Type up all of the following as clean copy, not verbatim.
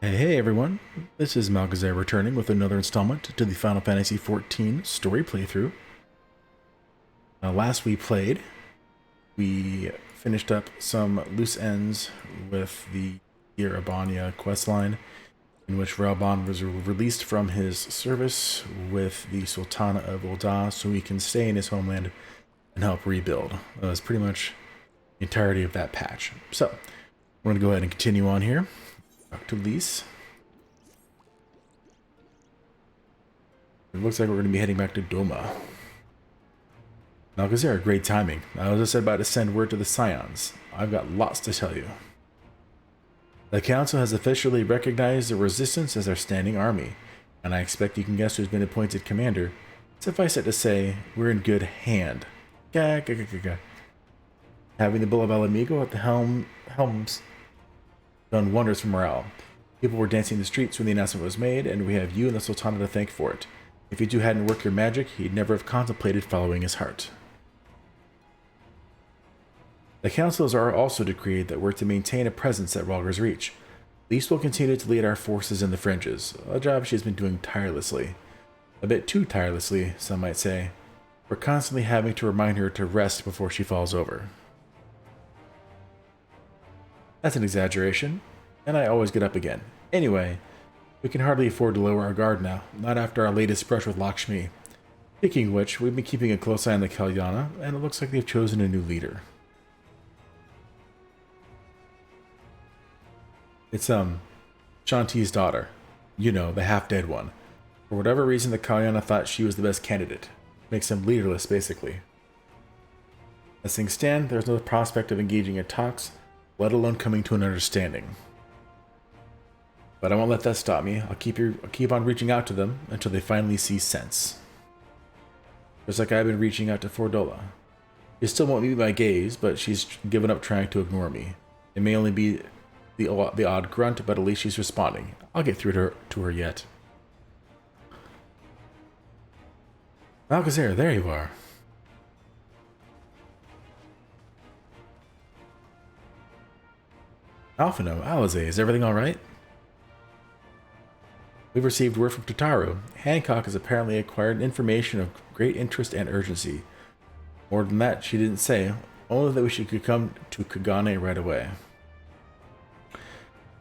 Hey everyone, this is Malgazar returning with another installment to the Final Fantasy XIV story playthrough. Last we played, we finished up some loose ends with the Irabania questline, in which Raoban was released from his service with the Sultana of Ul'dah so he can stay in his homeland and help rebuild. That was pretty much the entirety of that patch. So, we're going to go ahead and continue on here. Talk to Lise. It looks like we're going to be heading back to Doma. Malgazar, great timing. I was just about to send word to the Scions. I've got lots to tell you. The Council has officially recognized the Resistance as our standing army, and I expect you can guess who's been appointed commander. Suffice it to say, we're in good hand. Having the Bull of Alamigo at the helms done wonders for morale. People were dancing in the streets when the announcement was made, and we have you and the Sultana to thank for it. If you two hadn't worked your magic, he'd never have contemplated following his heart. The councils are also decreed that we're to maintain a presence at Rhalgr's Reach. Lise will continue to lead our forces in the fringes, a job she's been doing tirelessly. A bit too tirelessly, some might say. We're constantly having to remind her to rest before she falls over. That's an exaggeration, and I always get up again. Anyway, we can hardly afford to lower our guard now, not after our latest brush with Lakshmi. Speaking of which, we've been keeping a close eye on the Kalyana, and it looks like they've chosen a new leader. It's, Shanti's daughter. You know, the half-dead one. For whatever reason, the Kalyana thought she was the best candidate. Makes them leaderless, basically. As things stand, there's no prospect of engaging in talks, let alone coming to an understanding. But I won't let that stop me. I'll keep on reaching out to them until they finally see sense. Just like I've been reaching out to Fordola. She still won't meet my gaze, but she's given up trying to ignore me. It may only be the odd grunt, but at least she's responding. I'll get through to her yet. Malgazar, there you are. Alphino, Alize, is everything alright? We've received word from Tataru. Hancock has apparently acquired information of great interest and urgency. More than that, she didn't say, only that we should come to Kagane right away.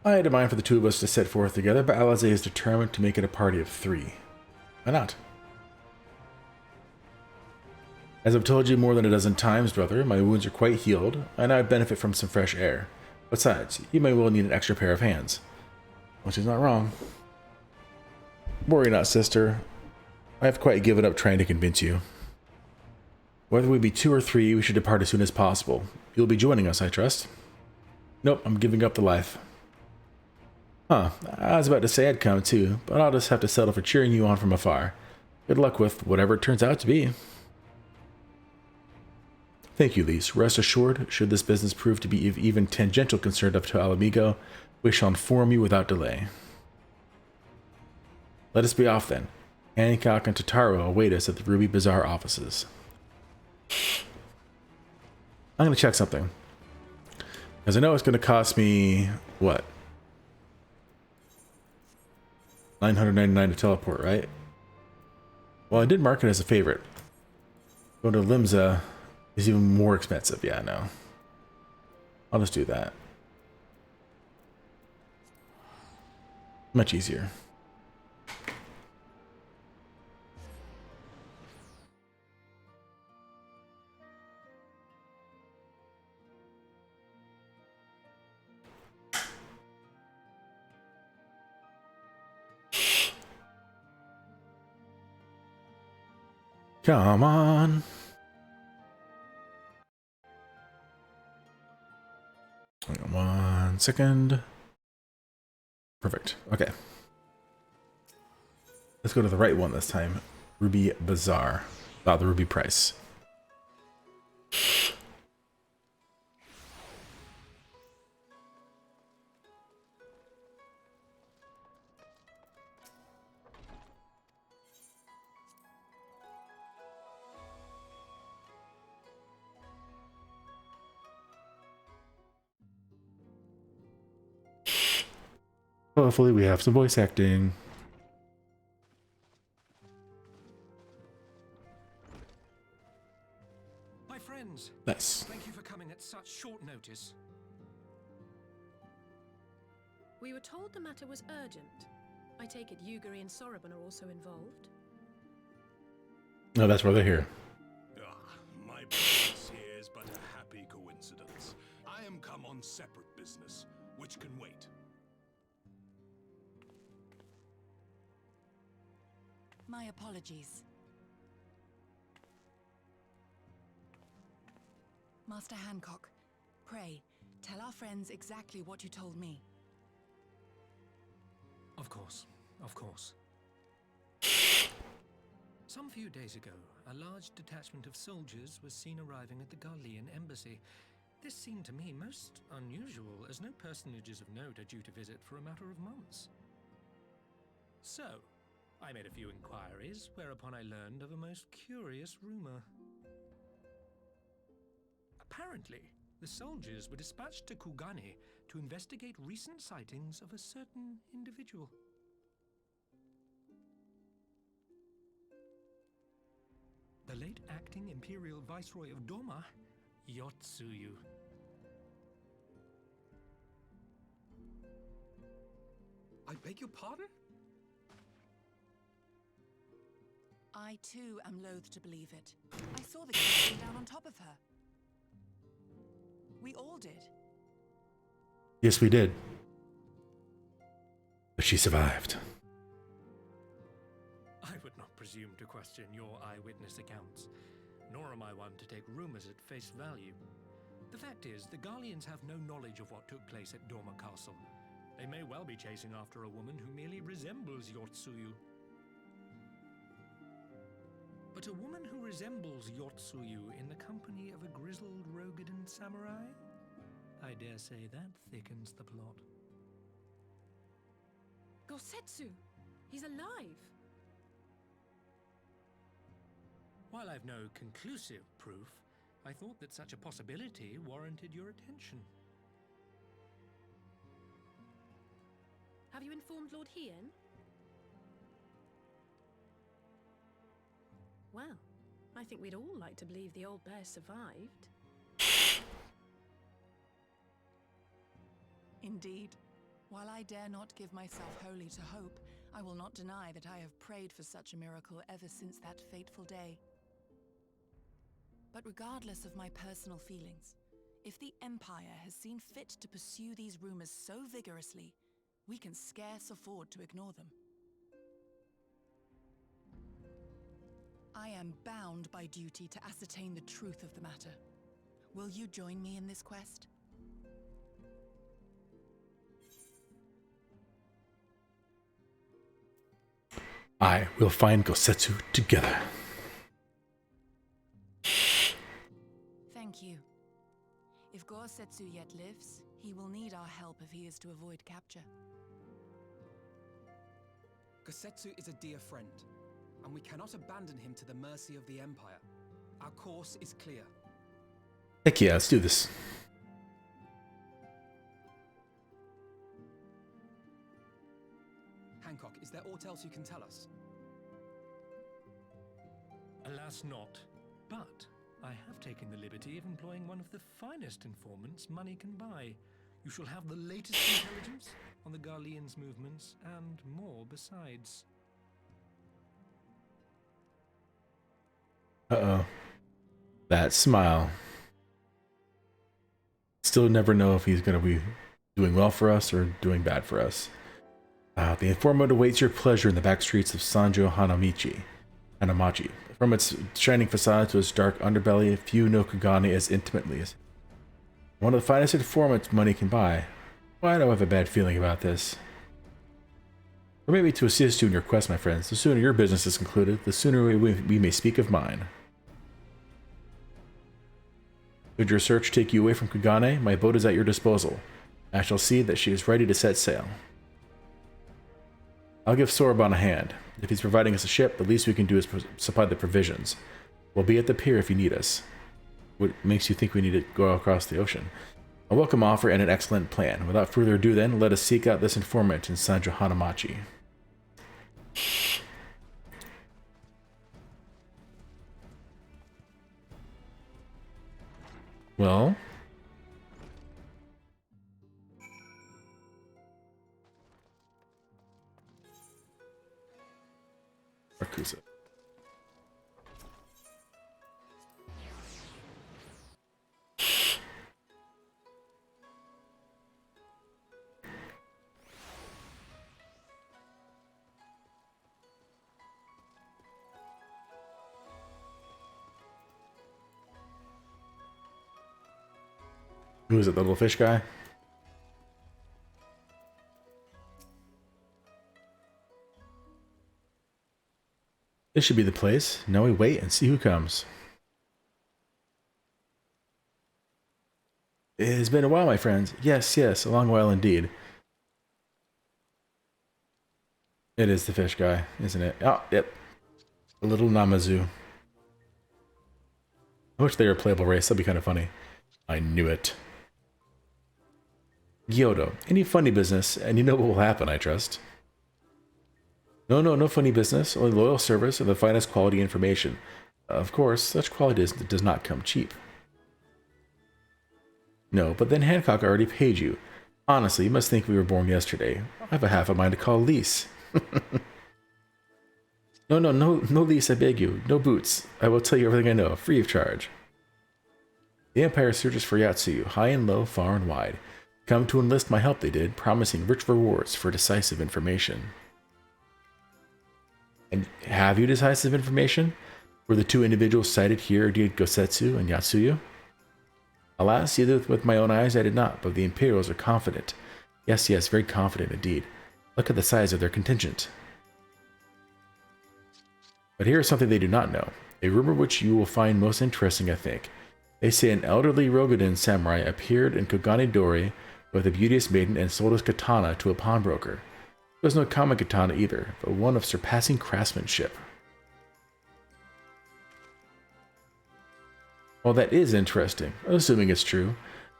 I had a mind for the two of us to set forth together, but Alize is determined to make it a party of 3. Why not? As I've told you more than a dozen times, brother, my wounds are quite healed, and I benefit from some fresh air. Besides, you may well need an extra pair of hands. Which is not wrong. Worry not, sister. I have quite given up trying to convince you. Whether we be 2 or 3, we should depart as soon as possible. You'll be joining us, I trust. Nope, I'm giving up the life. Huh, I was about to say I'd come too, but I'll just have to settle for cheering you on from afar. Good luck with whatever it turns out to be. Thank you, Lise. Rest assured, should this business prove to be of even tangential concern to Alamigo, we shall inform you without delay. Let us be off then. Hancock and Tataru await us at the Ruby Bazaar offices. I'm going to check something. Because I know it's going to cost me, what? 999 to teleport, right? Well, I did mark it as a favorite. Go to Limsa is even more expensive. Yeah, no. I'll just do that. Much easier. Come on. Hang on 1 second. Perfect. Okay. Let's go to the right one this time. Ruby Bazaar. About the ruby price. Hopefully we have some voice acting. My friends, Nice. thank you for coming at such short notice. We were told the matter was urgent. I take it Yuguri and Soroban are also involved? No, that's why they're here. My presence here is but a happy coincidence. I am come on separate business, which can wait. My apologies. Master Hancock, pray, tell our friends exactly what you told me. Of course, of course. Some few days ago, a large detachment of soldiers was seen arriving at the Garlean embassy. This seemed to me most unusual, as no personages of note are due to visit for a matter of months. So, I made a few inquiries, whereupon I learned of a most curious rumor. Apparently, the soldiers were dispatched to Kugane to investigate recent sightings of a certain individual. The late acting Imperial Viceroy of Doma, Yotsuyu. I beg your pardon? I too am loath to believe it. I saw the captain down on top of her. We all did. Yes, we did. But she survived. I would not presume to question your eyewitness accounts, nor am I one to take rumors at face value. The fact is, the Garleans have no knowledge of what took place at Doma Castle. They may well be chasing after a woman who merely resembles Yotsuyu. But a woman who resembles Yotsuyu in the company of a grizzled Rogadan samurai? I dare say that thickens the plot. Gosetsu! He's alive! While I've no conclusive proof, I thought that such a possibility warranted your attention. Have you informed Lord Hien? Well, I think we'd all like to believe the old bear survived. Indeed. While I dare not give myself wholly to hope, I will not deny that I have prayed for such a miracle ever since that fateful day. But regardless of my personal feelings, if the Empire has seen fit to pursue these rumors so vigorously, we can scarce afford to ignore them. I am bound by duty to ascertain the truth of the matter. Will you join me in this quest? I will find Gosetsu together. Thank you. If Gosetsu yet lives, he will need our help if he is to avoid capture. Gosetsu is a dear friend, and we cannot abandon him to the mercy of the Empire. Our course is clear. Heck yeah, let's do this. Hancock, is there aught else you can tell us? Alas not, but I have taken the liberty of employing one of the finest informants money can buy. You shall have the latest intelligence on the Garleans' movements, and more besides. Uh-oh. That smile. Still never know if he's going to be doing well for us or doing bad for us. The informant awaits your pleasure in the back streets of Sanjo Hanamachi. From its shining facade to its dark underbelly, few know Kugane as intimately as one of the finest informants money can buy. Why do I have a bad feeling about this? Or maybe to assist you in your quest, my friends. The sooner your business is concluded, the sooner we may speak of mine. Should your search take you away from Kugane, my boat is at your disposal. I shall see that she is ready to set sail. I'll give Soroban a hand. If he's providing us a ship, the least we can do is supply the provisions. We'll be at the pier if you need us. What makes you think we need to go across the ocean? A welcome offer and an excellent plan. Without further ado then, let us seek out this informant in Sanjo Hanamachi. Well... Rakusa. Who is it, the little fish guy? This should be the place. Now we wait and see who comes. It has been a while, my friends. Yes, yes, a long while indeed. It is the fish guy, isn't it? Oh, yep. A little Namazu. I wish they were a playable race. That'd be kind of funny. I knew it. Gyoto, any funny business, and you know what will happen, I trust. No funny business, only loyal service and the finest quality information. Of course, such quality does not come cheap. No, but then Hancock already paid you. Honestly, you must think we were born yesterday. I have a half a mind to call Lise. No, Lise, I beg you. No boots. I will tell you everything I know, free of charge. The Empire searches for Yatsuyu, high and low, far and wide. Come to enlist my help they did, promising rich rewards for decisive information. And have you decisive information? Were the two individuals cited here indeed Gosetsu and Yatsuyu? Alas, either with my own eyes I did not, but the Imperials are confident. Yes, very confident indeed. Look at the size of their contingent. But here is something they do not know. A rumor which you will find most interesting, I think. They say an elderly Rogadin samurai appeared in Koganidori with a beauteous maiden and sold his katana to a pawnbroker. It was no common katana either, but one of surpassing craftsmanship. Well, that is interesting, assuming it's true.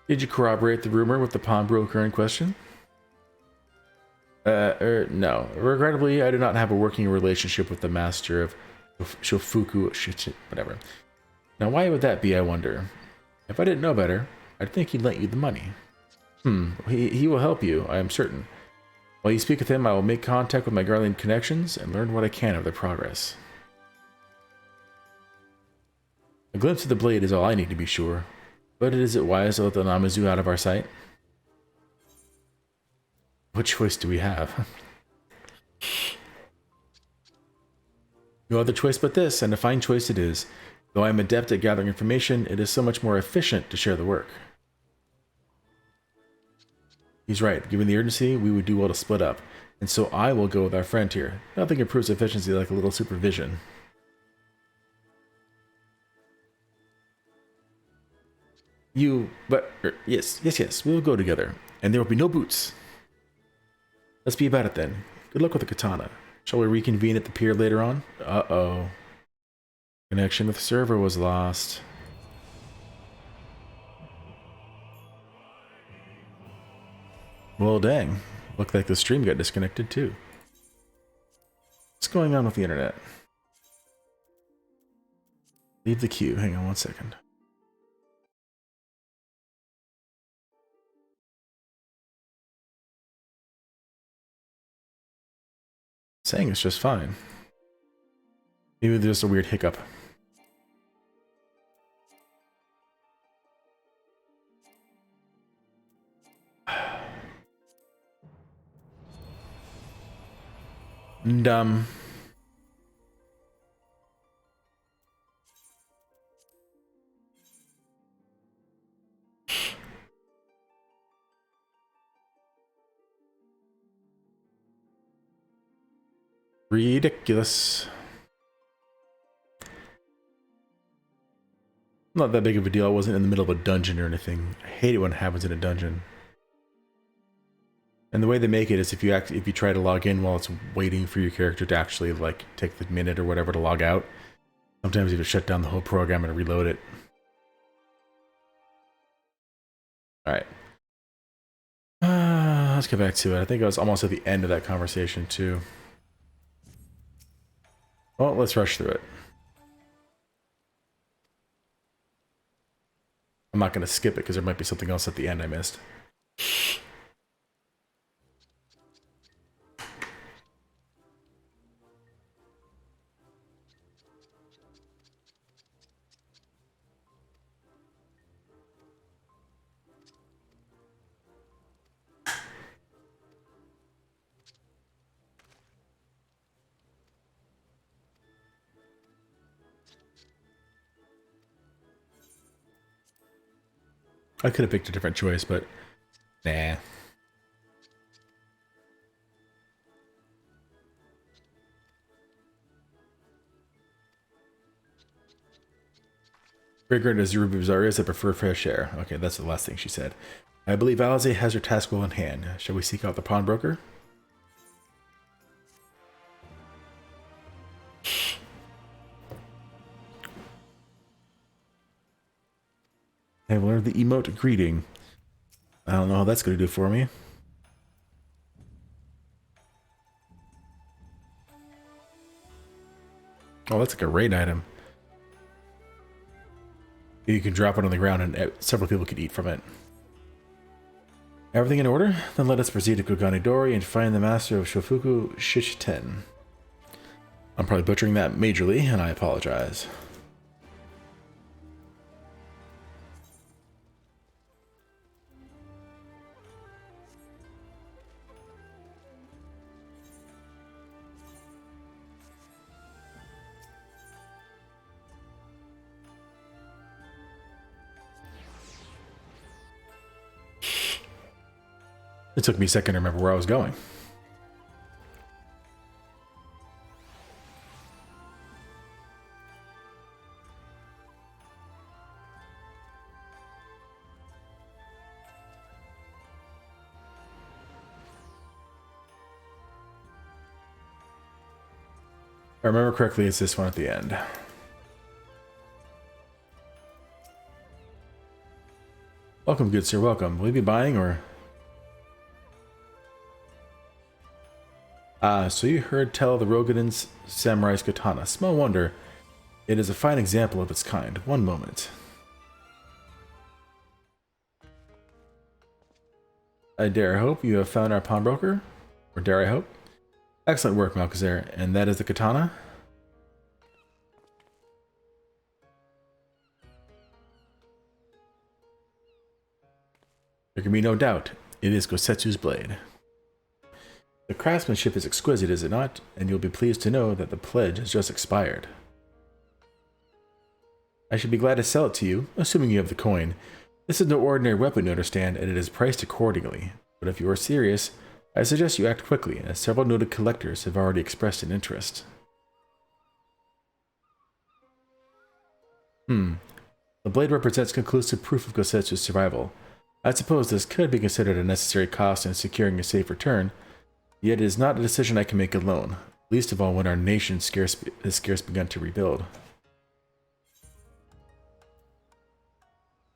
Did you corroborate the rumor with the pawnbroker in question? No. Regrettably, I do not have a working relationship with the master of Shofuku, whatever. Now, why would that be, I wonder? If I didn't know better, I'd think he'd lent you the money. He will help you, I am certain. While you speak with him, I will make contact with my Garland connections and learn what I can of their progress. A glimpse of the blade is all I need to be sure. But is it wise to let the Namazu out of our sight? What choice do we have? No other choice but this, and a fine choice it is. Though I am adept at gathering information, it is so much more efficient to share the work. He's right. Given the urgency, we would do well to split up. And so I will go with our friend here. Nothing improves efficiency like a little supervision. Yes, we will go together. And there will be no boots. Let's be about it then. Good luck with the katana. Shall we reconvene at the pier later on? Uh-oh. Connection with the server was lost. Well, dang. Looked like the stream got disconnected too. What's going on with the internet? Leave the queue. Hang on one second. Saying it's just fine. Maybe there's a weird hiccup. Dumb. Ridiculous. Not that big of a deal. I wasn't in the middle of a dungeon or anything. I hate it when it happens in a dungeon. And the way they make it is if you try to log in while it's waiting for your character to actually like take the minute or whatever to log out, sometimes you have to shut down the whole program and reload it. All right. let's get back to it. I think I was almost at the end of that conversation, too. Well, let's rush through it. I'm not going to skip it because there might be something else at the end I missed. I could have picked a different choice, but nah. Fragrant as Ruby Bizarrias, I prefer fresh air. Okay, that's the last thing she said. I believe Alize has her task well in hand. Shall we seek out the pawnbroker? I've learned the emote greeting. I don't know how that's going to do for me. Oh, that's like a raid item. You can drop it on the ground and several people can eat from it. Everything in order? Then let us proceed to Kogani Dori and find the master of Shofuku Shichiten. I'm probably butchering that majorly, and I apologize. It took me a second to remember where I was going. If I remember correctly, it's this one at the end. Welcome, good sir, welcome. Will you be buying or... Ah, so you heard tell of the Rogadin's samurai's katana. Small wonder. It is a fine example of its kind. One moment. I dare hope you have found our pawnbroker? Or dare I hope? Excellent work, Malkazar. And that is the katana? There can be no doubt. It is Gosetsu's blade. The craftsmanship is exquisite, is it not? And you'll be pleased to know that the pledge has just expired. I should be glad to sell it to you, assuming you have the coin. This is no ordinary weapon, you understand, and it is priced accordingly. But if you are serious, I suggest you act quickly, as several noted collectors have already expressed an interest. The blade represents conclusive proof of Gosetsu's survival. I suppose this could be considered a necessary cost in securing a safe return, yet it is not a decision I can make alone, least of all when our nation has scarce begun to rebuild.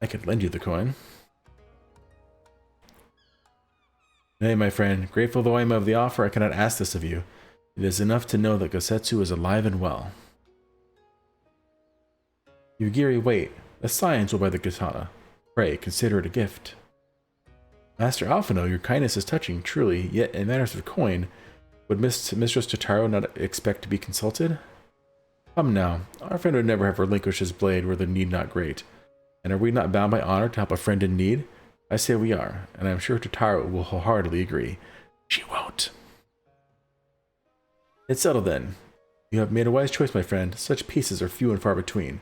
I could lend you the coin. Nay, my friend, grateful though I am of the offer, I cannot ask this of you. It is enough to know that Gosetsu is alive and well. Yugiri, wait. The Scions will buy the katana. Pray, consider it a gift. Master Alphino, your kindness is touching, truly, yet in matters of coin, would Mistress Totaro not expect to be consulted? Come now, our friend would never have relinquished his blade were the need not great. And are we not bound by honor to help a friend in need? I say we are, and I am sure Totaro will wholeheartedly agree. She won't. It's settled then. You have made a wise choice, my friend. Such pieces are few and far between.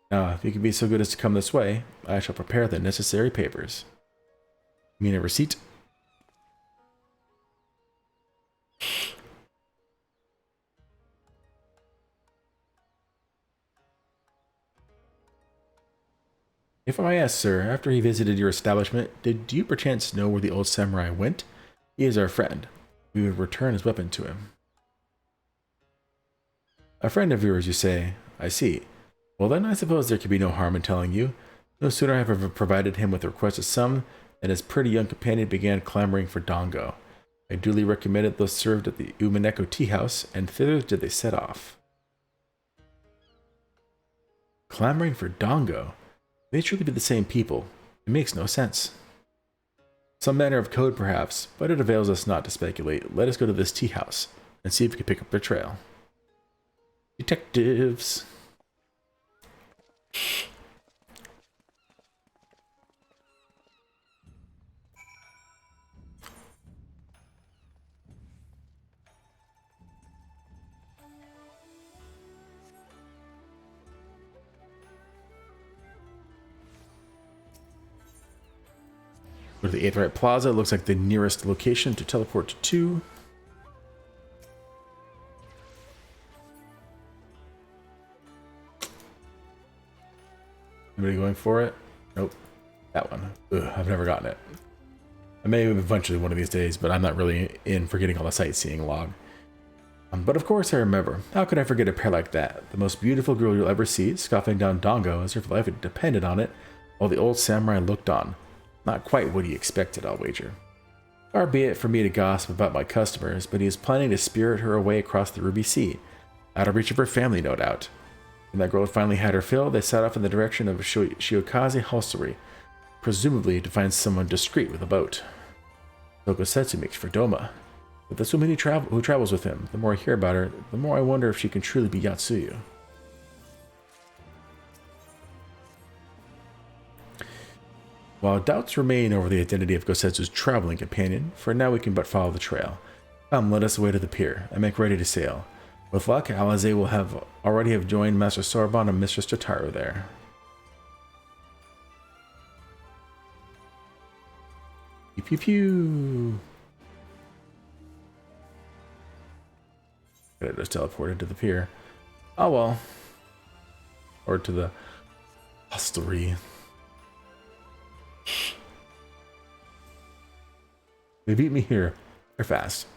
Now, if you can be so good as to come this way, I shall prepare the necessary papers. You mean a receipt? If I may ask, sir, after he visited your establishment, did you perchance know where the old samurai went? He is our friend. We would return his weapon to him. A friend of yours, you say? I see. Well then, I suppose there could be no harm in telling you. No sooner have I provided him with the requested sum and his pretty young companion began clamoring for Dongo. I duly recommended those served at the Umaneko tea house, and thither did they set off. Clamoring for Dongo? They truly be the same people. It makes no sense. Some manner of code, perhaps, but it avails us not to speculate. Let us go to this tea house and see if we can pick up their trail. Detectives. Go to the 8th Right Plaza. Looks like the nearest location to teleport to. Anybody going for it? Nope. That one. Ugh, I've never gotten it. I may eventually one of these days, but I'm not really in for getting all the sightseeing log. But of course I remember. How could I forget a pair like that? The most beautiful girl you'll ever see, scoffing down Dongo as if life had depended on it, while the old samurai looked on. Not quite what he expected, I'll wager. Far be it for me to gossip about my customers, but he is planning to spirit her away across the Ruby Sea, out of reach of her family, no doubt. When that girl had finally had her fill, they set off in the direction of Shiokaze hostelry, presumably to find someone discreet with a boat. Tokusetsu makes for Doma, but there's so many who travels with him. The more I hear about her, the more I wonder if she can truly be Yatsuyu. While doubts remain over the identity of Gosetsu's traveling companion, for now we can but follow the trail. Come, let us away to the pier. I make ready to sail. With luck, Alize will already have joined Master Sorbonne and Mistress Totaro there. Pew pew pew! Could have just teleported to the pier. Oh well. Or to the hostelry. They beat me here. They're fast.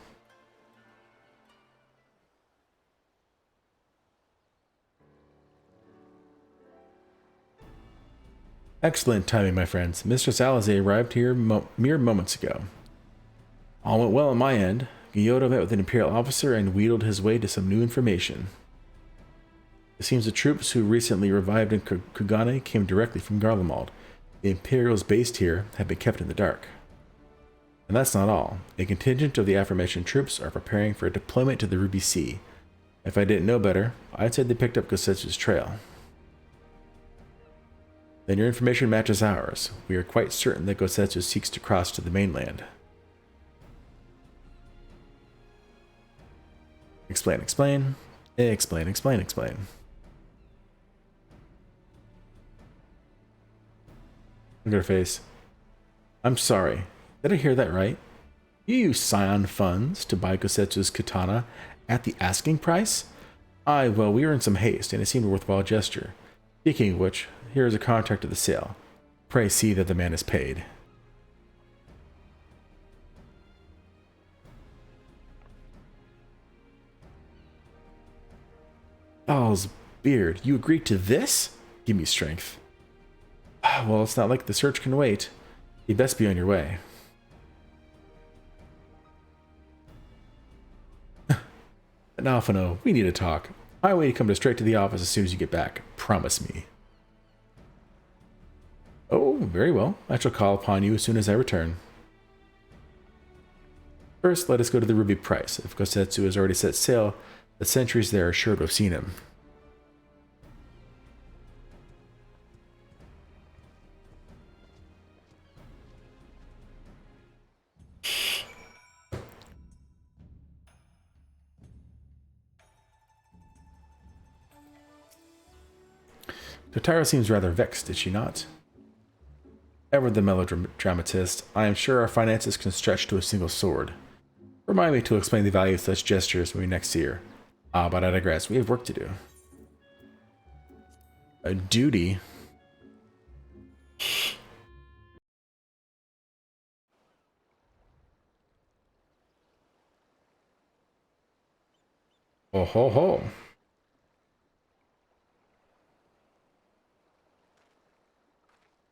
Excellent timing, my friends. Mistress Alize arrived here mere moments ago. All went well on my end. Gyotto met with an Imperial officer and wheedled his way to some new information. It seems the troops who recently revived in Kugane came directly from Garlemald. The Imperials based here have been kept in the dark. And that's not all. A contingent of the aforementioned troops are preparing for a deployment to the Ruby Sea. If I didn't know better, I'd say they picked up Gosetsu's trail. Then your information matches ours. We are quite certain that Gosetsu seeks to cross to the mainland. Explain, explain. Explain, explain, explain. Look at her face. I'm sorry. Did I hear that right? You use Scion funds to buy Gosetsu's katana at the asking price? Aye, well, we were in some haste, and it seemed a worthwhile gesture. Speaking of which, here is a contract of the sale. Pray see that the man is paid. Balls beard, you agreed to this? Give me strength. Well, it's not like the search can wait. You'd best be on your way. Now, Fano, we need to talk. My way to come straight to the office as soon as you get back. Promise me. Oh, very well. I shall call upon you as soon as I return. First, let us go to the Ruby Price. If Gosetsu has already set sail, the sentries there are sure to have seen him. Totaro seems rather vexed, did she not? Ever the melodramatist, I am sure our finances can stretch to a single sword. Remind me to explain the value of such gestures when we next see her. Ah, but I digress. We have work to do. A duty? Oh ho ho.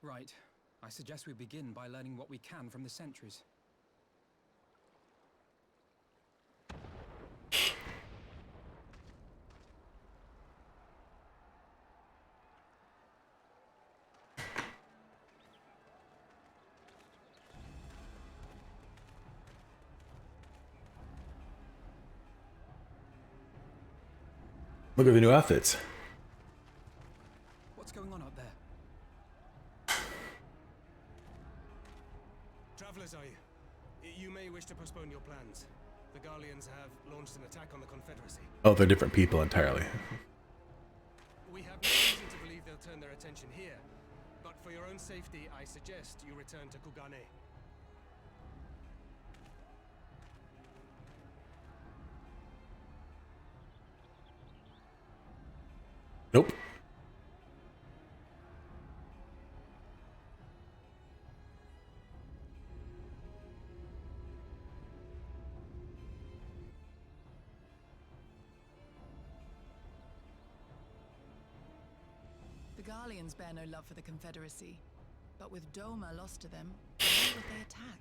Right. I suggest we begin by learning what we can from the sentries. Look at the new outfits. What's going on up there? Travelers, are you? You may wish to postpone your plans. The Garleans have launched an attack on the Confederacy. Oh, they're different people entirely. We have no reason to believe they'll turn their attention here, but for your own safety, I suggest you return to Kugane. Nope. The Garleans bear no love for the Confederacy, but with Doma lost to them, why would they attack?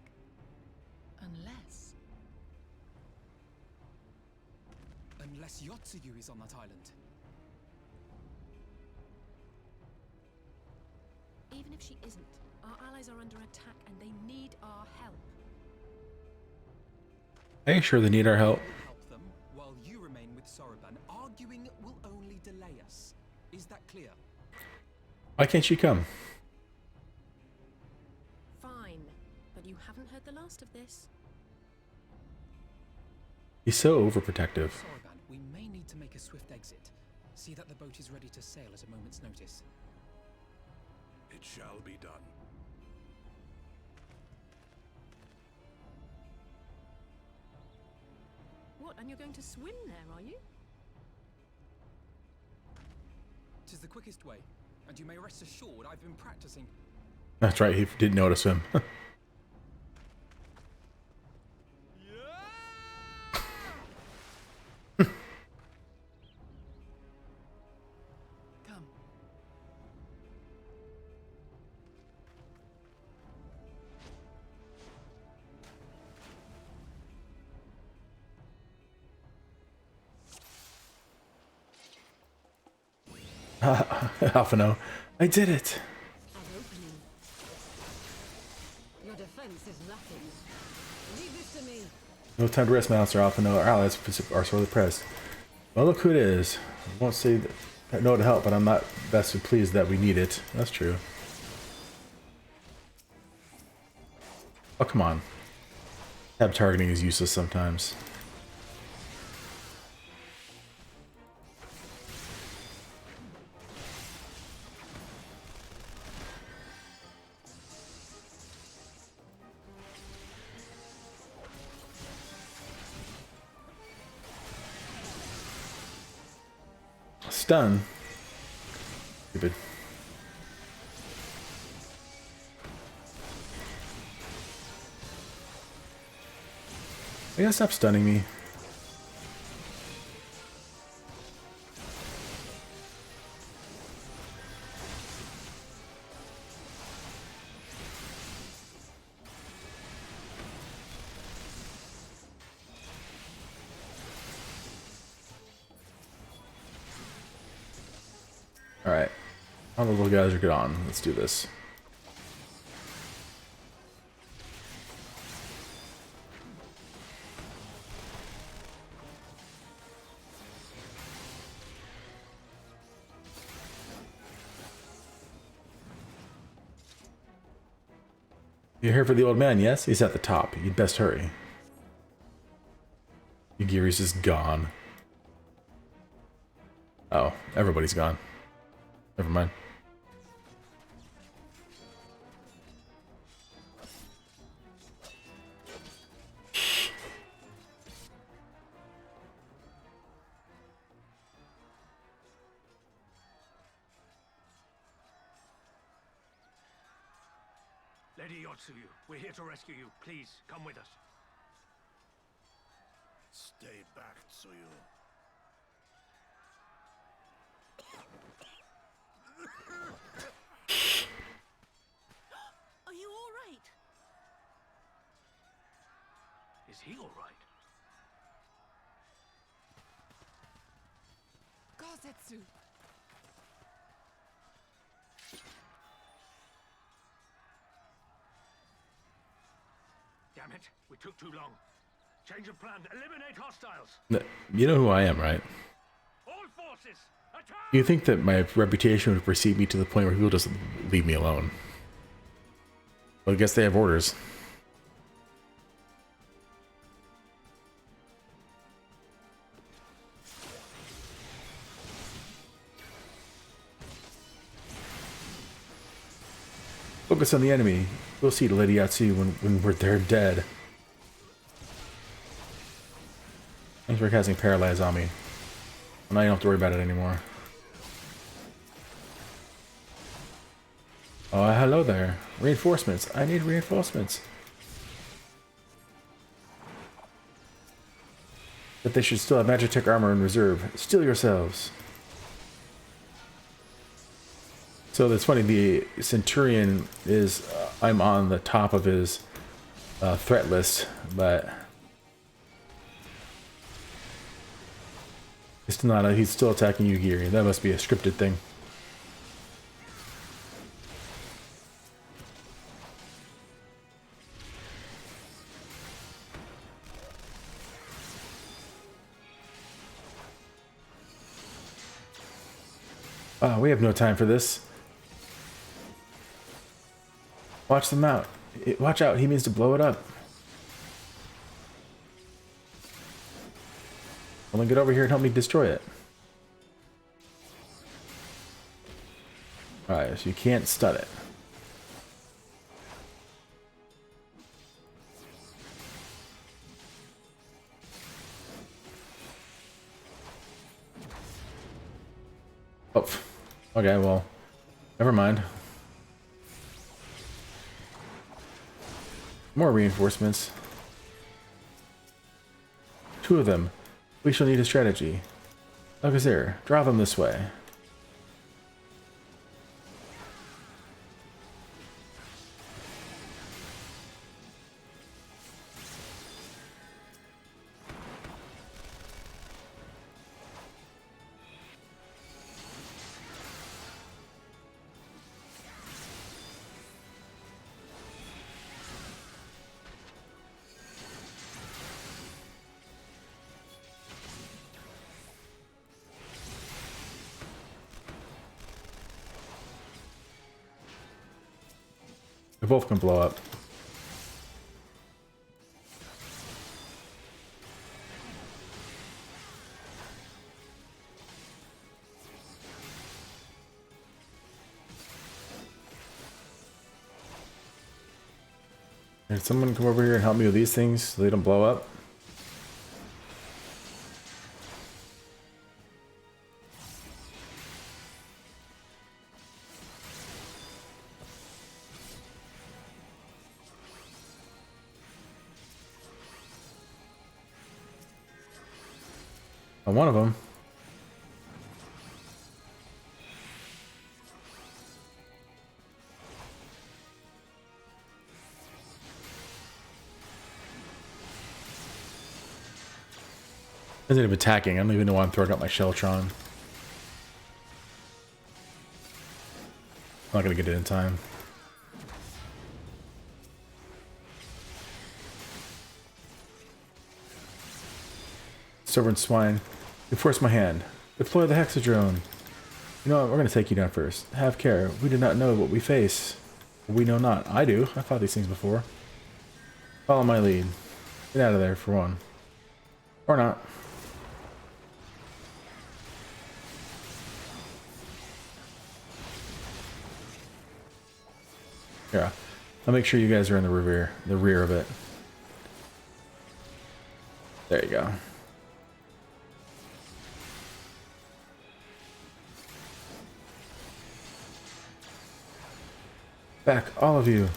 Unless Yotsuyu is on that island. Even if she isn't, our allies are under attack and they need our help. Are you sure they need our help? We'll help them while you remain with Soroban. Arguing will only delay us. Is that clear? Why can't she come? Fine, but you haven't heard the last of this. He's so overprotective. Soroban, we may need to make a swift exit. See that the boat is ready to sail at a moment's notice. It shall be done. What, and you're going to swim there, are you? 'Tis the quickest way, and you may rest assured I've been practicing. That's right, he didn't notice him. Come. Alphino, I did it. An opening. Your defense is lacking. Leave this to me. No time to rest, Master Alphino. Our allies are sorely pressed. Well, look who it is. I won't say no to help, but I'm not best pleased that we need it. That's true. Oh, come on. Tab targeting is useless sometimes. Stun. Stupid. I gotta stop stunning me. Alright. All the little guys are good on. Let's do this. You're here for the old man, yes? He's at the top. You'd best hurry. Yugiri's just gone. Oh, everybody's gone. Never mind. Lady Yotsuyu, we're here to rescue you. Please, come with us. Stay back, Tsuyu. Is he all right? Gozetsu! Damn it, we took too long. Change of plan. Eliminate hostiles. You know who I am, right? All forces, attack! You think that my reputation would precede me to the point where people just leave me alone? Well, I guess they have orders. Focus on the enemy. We'll see Lady Yatsu when they're dead. Thanks for casting Paralyze on me. Well, now you don't have to worry about it anymore. Oh, hello there. Reinforcements. I need reinforcements. But they should still have Magitech armor in reserve. Steel yourselves. So that's funny. The Centurion is... I'm on the top of his threat list, but... It's not he's still attacking Yugiri. That must be a scripted thing. We have no time for this. Watch them out. Watch out, he means to blow it up. Well, then get over here and help me destroy it. Alright, so you can't stun it. Oh, okay, well, never mind. More reinforcements. 2 of them. We shall need a strategy. Alcazar, draw them this way. They both can blow up. Did someone come over here and help me with these things so they don't blow up? One of them. Instead of attacking, I don't even know why I'm throwing out my Sheltron. I'm not gonna get it in time. Stubborn swine. You force my hand. Deploy the Hexadrone. You know what? We're going to take you down first. Have care. We do not know what we face. We know not. I do. I've fought these things before. Follow my lead. Get out of there, for one. Or not. Yeah. I'll make sure you guys are in the rear of it. There you go. Back, all of you.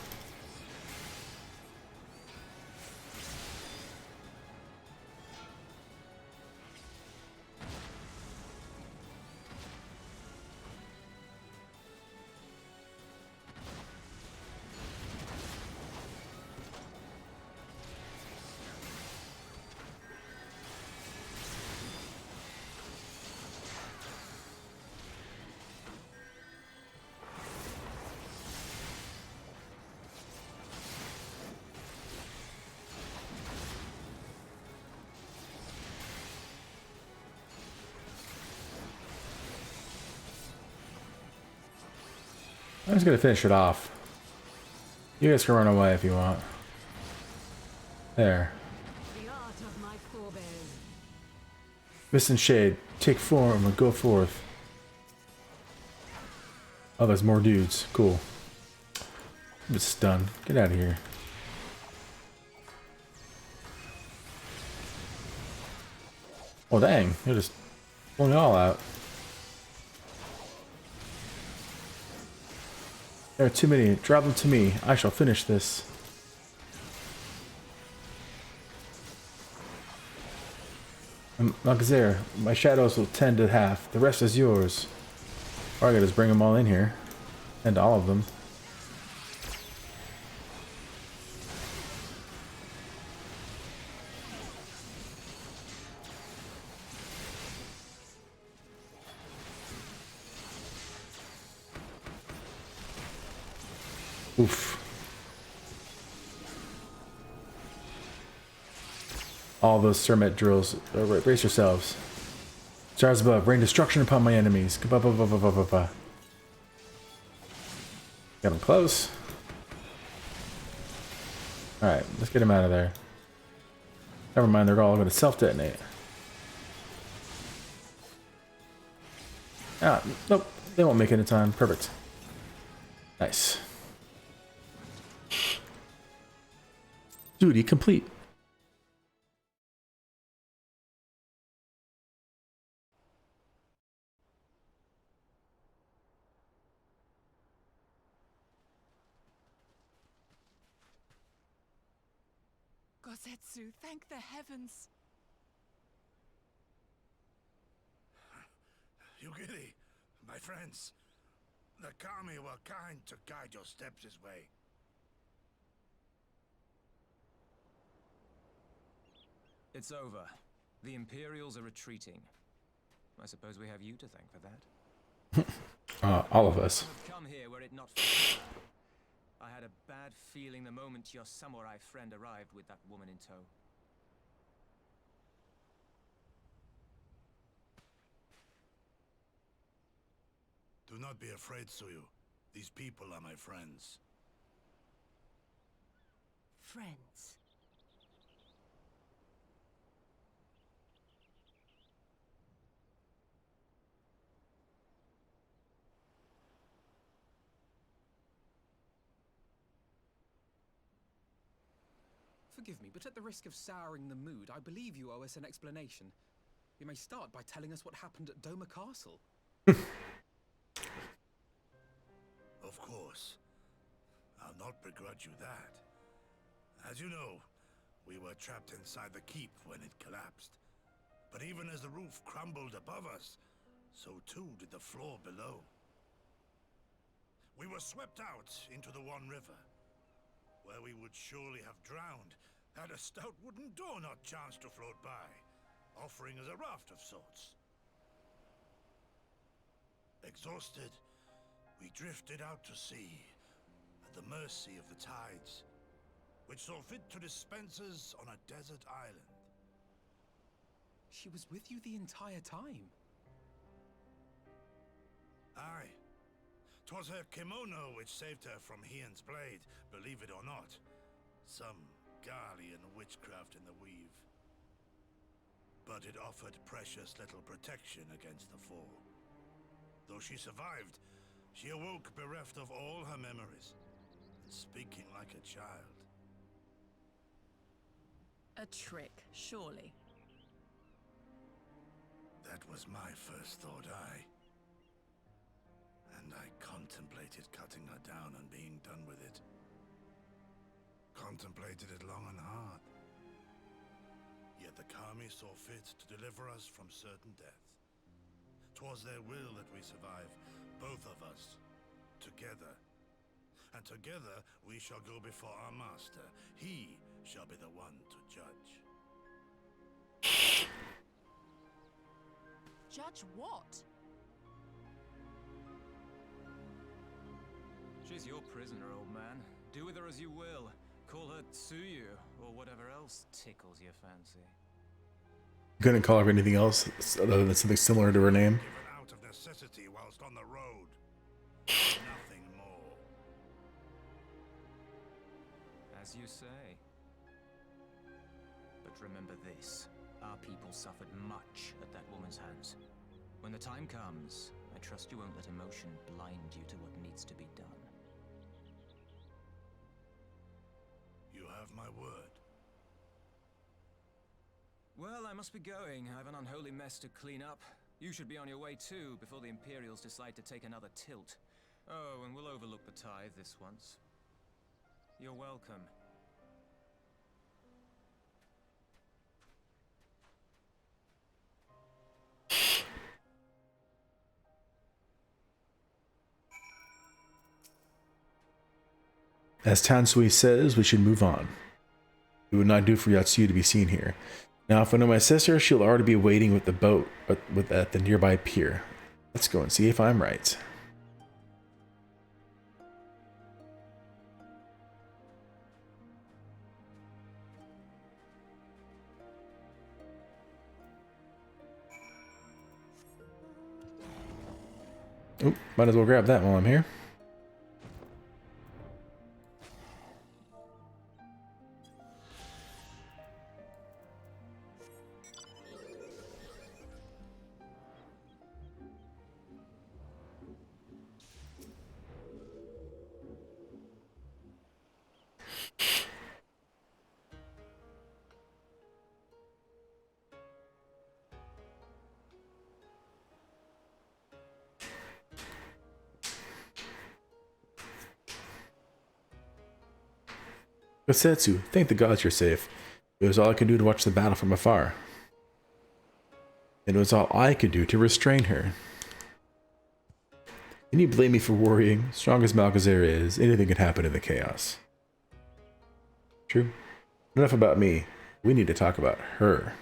I'm just gonna finish it off. You guys can run away if you want. There. The art of my forebears. Mist and shade, take form and go forth. Oh, there's more dudes. Cool. I'm just stunned. Get out of here. Oh dang, they're just pulling it all out. There are too many. Drop them to me. I shall finish this. Magazere, my shadows will tend to half. The rest is yours. Or I gotta just bring them all in here. And all of them. Oof. All those Sermet drills. Brace yourselves. Stars above, rain destruction upon my enemies. Got them close. Alright, let's get them out of there. Never mind, they're all going to self-detonate. Ah, nope. They won't make it in time. Perfect. Nice. Duty complete. Gosetsu, thank the heavens. Yugiri, my friends, the Kami were kind to guide your steps this way. It's over. The Imperials are retreating. I suppose we have you to thank for that. All of us. We've come here were it not for I had a bad feeling the moment your samurai friend arrived with that woman in tow. Do not be afraid, Suyu. These people are my friends. Friends. Forgive me, but at the risk of souring the mood, I believe you owe us an explanation. You may start by telling us what happened at Doma Castle. Of course. I'll not begrudge you that. As you know, we were trapped inside the keep when it collapsed. But even as the roof crumbled above us, so too did the floor below. We were swept out into the One River, where we would surely have drowned had a stout wooden door not chanced to float by, offering us a raft of sorts. Exhausted, we drifted out to sea, at the mercy of the tides, which saw fit to dispense us on a desert island. She was with you the entire time. Aye. 'Twas her kimono which saved her from Hien's blade, believe it or not. Some Garlean witchcraft in the weave. But it offered precious little protection against the fall. Though she survived, she awoke bereft of all her memories, and speaking like a child. A trick, surely. That was my first thought, and I contemplated cutting her down and being done with it. Contemplated it long and hard. Yet the Kami saw fit to deliver us from certain death. 'Twas their will that we survive, both of us, together. And together we shall go before our master. He shall be the one to judge. Judge what? She's your prisoner, old man. Do with her as you will. Call her Tsuyu, or whatever else tickles your fancy. Couldn't call her anything else other than something similar to her name. Given out of necessity whilst on the road. Nothing more. As you say. But remember this. Our people suffered much at that woman's hands. When the time comes, I trust you won't let emotion blind you to what needs to be done. You have my word. Well, I must be going. I have an unholy mess to clean up. You should be on your way too, before the Imperials decide to take another tilt. Oh, and we'll overlook the tithe this once. You're welcome. As Tansui says, we should move on. It would not do for Yatsuyu to be seen here. Now, if I know my sister, she'll already be waiting with the boat at the nearby pier. Let's go and see if I'm right. Oop, might as well grab that while I'm here. Kosetsu, thank the gods you're safe. It was all I could do to watch the battle from afar. And it was all I could do to restrain her. Can you blame me for worrying? Strong as Malcazar is, anything can happen in the chaos. True. Enough about me. We need to talk about her.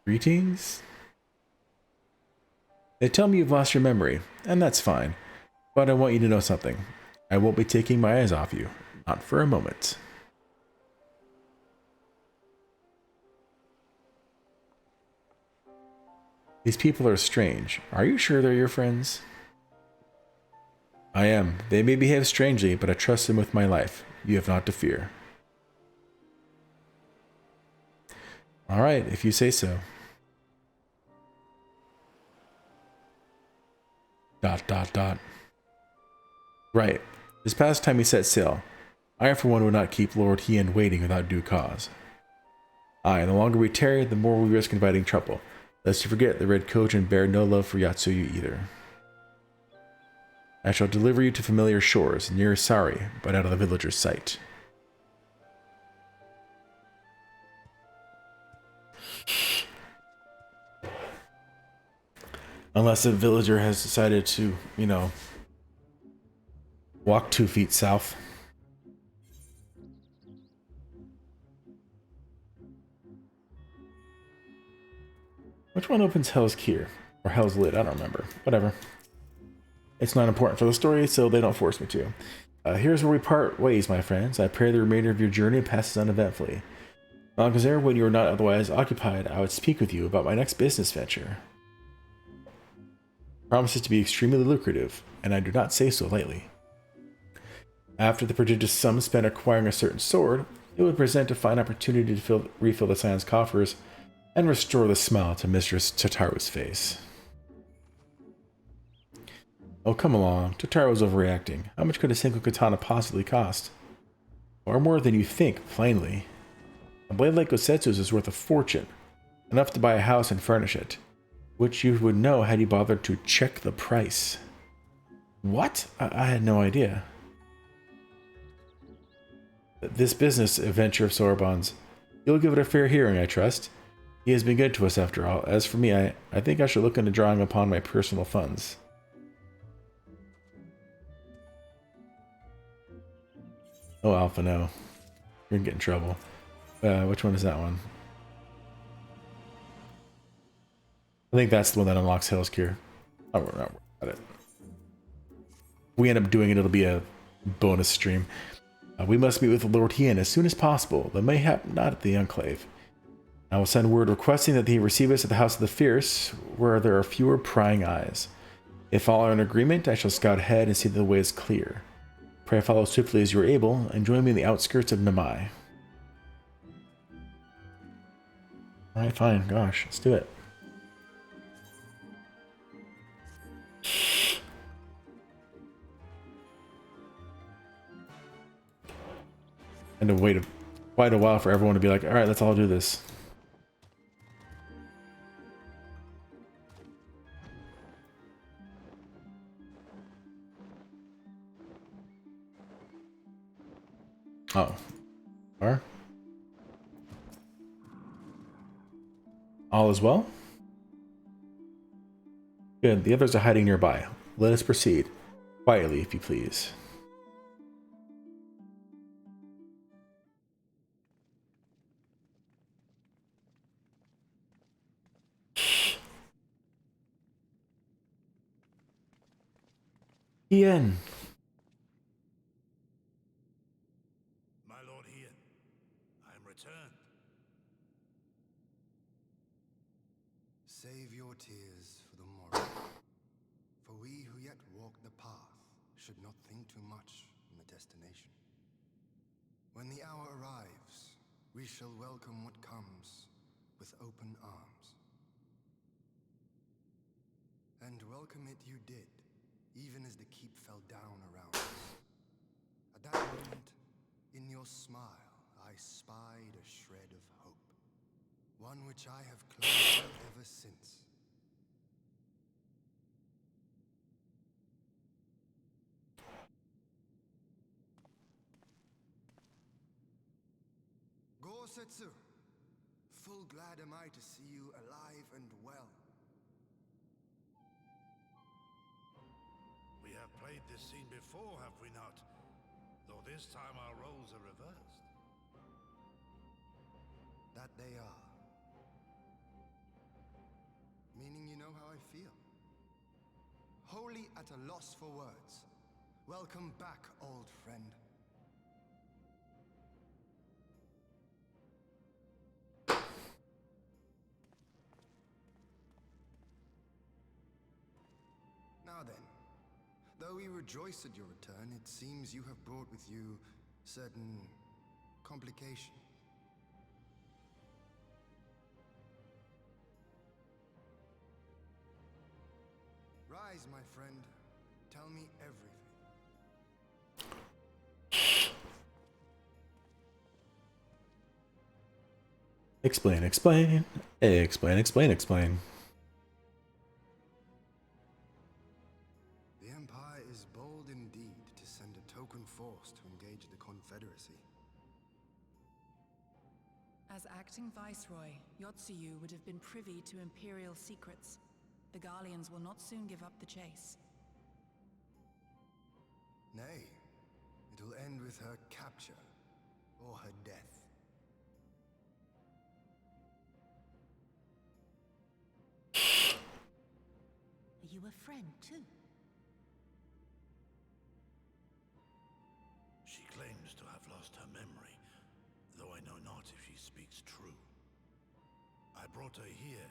Greetings? They tell me you've lost your memory, and that's fine. But I want you to know something. I won't be taking my eyes off you. Not for a moment. These people are strange. Are you sure they're your friends? I am. They may behave strangely, but I trust them with my life. You have not to fear. Alright, if you say so. ... Right. This past time we set sail, I for one would not keep Lord Hien waiting without due cause. Aye, the longer we tarry, the more we risk inviting trouble. Lest you forget, the Red Kojin bear no love for Yatsuyu either. I shall deliver you to familiar shores, near Sari, but out of the villager's sight. Unless a villager has decided to, you know, walk 2 feet south. Which one opens Hell's Key? Or Hell's Lid? I don't remember. Whatever. It's not important for the story, so they don't force me to. Here's where we part ways, my friends. I pray the remainder of your journey passes uneventfully. Malcazar, when you are not otherwise occupied, I would speak with you about my next business venture. Promises to be extremely lucrative, and I do not say so lightly. After the prodigious sum spent acquiring a certain sword, it would present a fine opportunity to refill the Scion's coffers and restore the smile to Mistress Totaro's face. Oh, come along. Totaro's overreacting. How much could a single katana possibly cost? Far more than you think, plainly. A blade like Kosetsu's is worth a fortune, enough to buy a house and furnish it, which you would know had you bothered to check the price. What? I had no idea. This business adventure of Sorbonne's, you'll give it a fair hearing, I trust. He has been good to us after all. As for me, I think I should look into drawing upon my personal funds. Oh, Alpha, no. You're gonna get in trouble. Which one is that one? I think that's the one that unlocks Hell's Cure. Oh, we're not worried about it. If we end up doing it, it'll be a bonus stream. We must meet with Lord Hien as soon as possible, though mayhap not at the Enclave. I will send word requesting that he receive us at the House of the Fierce, where there are fewer prying eyes. If all are in agreement, I shall scout ahead and see that the way is clear. Pray follow swiftly as you are able, and join me in the outskirts of Namai. Alright, fine. Gosh, let's do it. And to wait quite a while for everyone to be like, alright, let's all do this. Oh. Where? All is well? Good, the others are hiding nearby. Let us proceed. Quietly, if you please. Ian. My lord Ian, I am returned. Save your tears for the morrow. For we who yet walk the path should not think too much on the destination. When the hour arrives, we shall welcome what comes with open arms. And welcome it you did, even as the keep fell down around us. At that moment, in your smile, I spied a shred of hope. One which I have clung to ever since. Setsu, full glad am I to see you alive and well. We have played this scene before, have we not? Though this time our roles are reversed. That they are. Meaning you know how I feel. Wholly at a loss for words. Welcome back, old friend. Now then, though we rejoice at your return, it seems you have brought with you certain complication. Rise, my friend. Tell me everything. Explain, explain. Explain, explain, explain. The Empire is bold indeed to send a token force to engage the Confederacy. As acting Viceroy, Yotsuyu would have been privy to Imperial secrets. The Garleans will not soon give up the chase. Nay, it will end with her capture, or her death. Are you a friend, too? She claims to have lost her memory, though I know not if she speaks true. I brought her here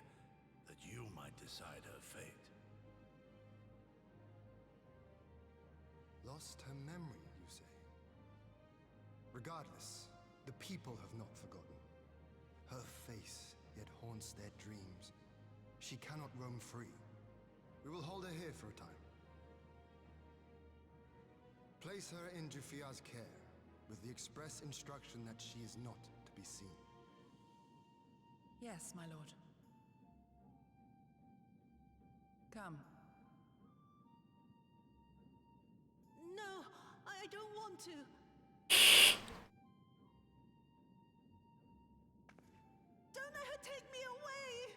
that you might decide her fate. Lost her memory, you say? Regardless, the people have not forgotten. Her face yet haunts their dreams. She cannot roam free. We will hold her here for a time. Place her in Jufia's care, with the express instruction that she is not to be seen. Yes, my lord. Come. No, I don't want to. Don't let her take me away!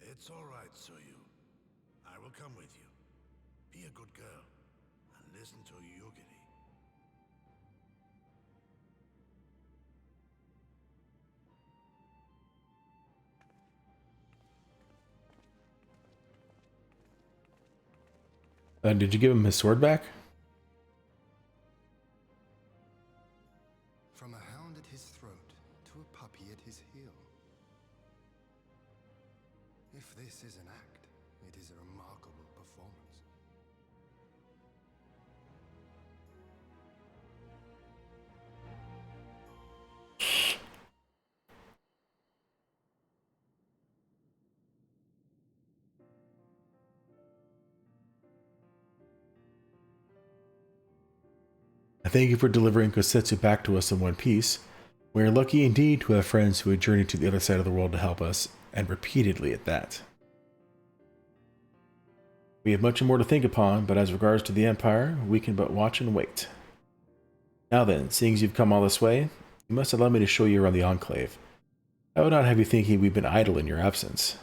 It's all right, Suyu. I will come with you. Be a good girl, and listen to Yugiri. Did you give him his sword back? If this is an act, it is a remarkable performance. I thank you for delivering Kosetsu back to us in one piece. We are lucky indeed to have friends who would journey to the other side of the world to help us, and repeatedly at that. We have much more to think upon, but as regards to the Empire, we can but watch and wait. Now then, seeing as you've come all this way, you must allow me to show you around the Enclave. I would not have you thinking we've been idle in your absence.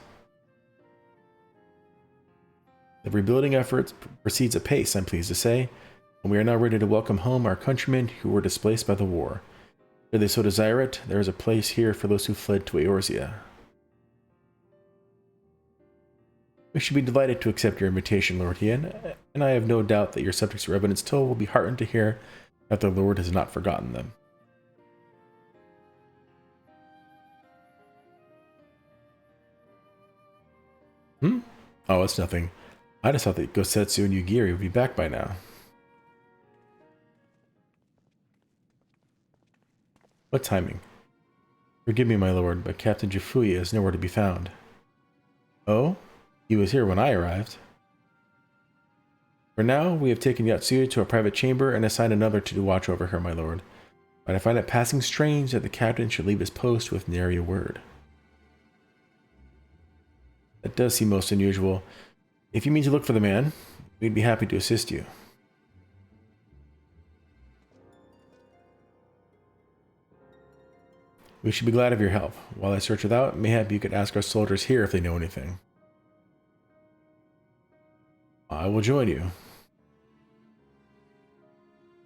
The rebuilding effort proceeds apace, I'm pleased to say, and we are now ready to welcome home our countrymen who were displaced by the war. Should they so desire it, there is a place here for those who fled to Eorzea. We should be delighted to accept your invitation, Lord Hien, and I have no doubt that your subjects of Revenant's Toll will be heartened to hear that the Lord has not forgotten them. Oh, it's nothing. I just thought that Gosetsu and Yugiri would be back by now. What timing? Forgive me, my lord, but Captain Jifuya is nowhere to be found. Oh? He was here when I arrived. For now, we have taken Yatsuya to a private chamber and assigned another to watch over her, my lord. But I find it passing strange that the captain should leave his post with nary a word. That does seem most unusual. If you mean to look for the man, we'd be happy to assist you. We should be glad of your help. While I search without, mayhap you could ask our soldiers here if they know anything. I will join you.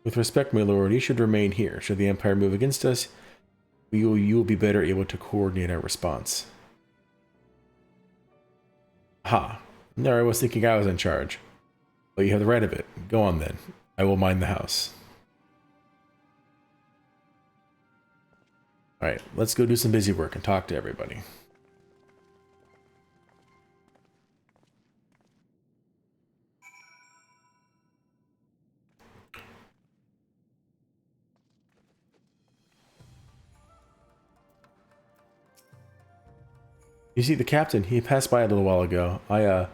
With respect, my lord, you should remain here. Should the Empire move against us, you will be better able to coordinate our response. Ha! There I was thinking I was in charge. But you have the right of it. Go on then. I will mind the house. Alright, let's go do some busy work and talk to everybody. You see, the captain, he passed by a little while ago. I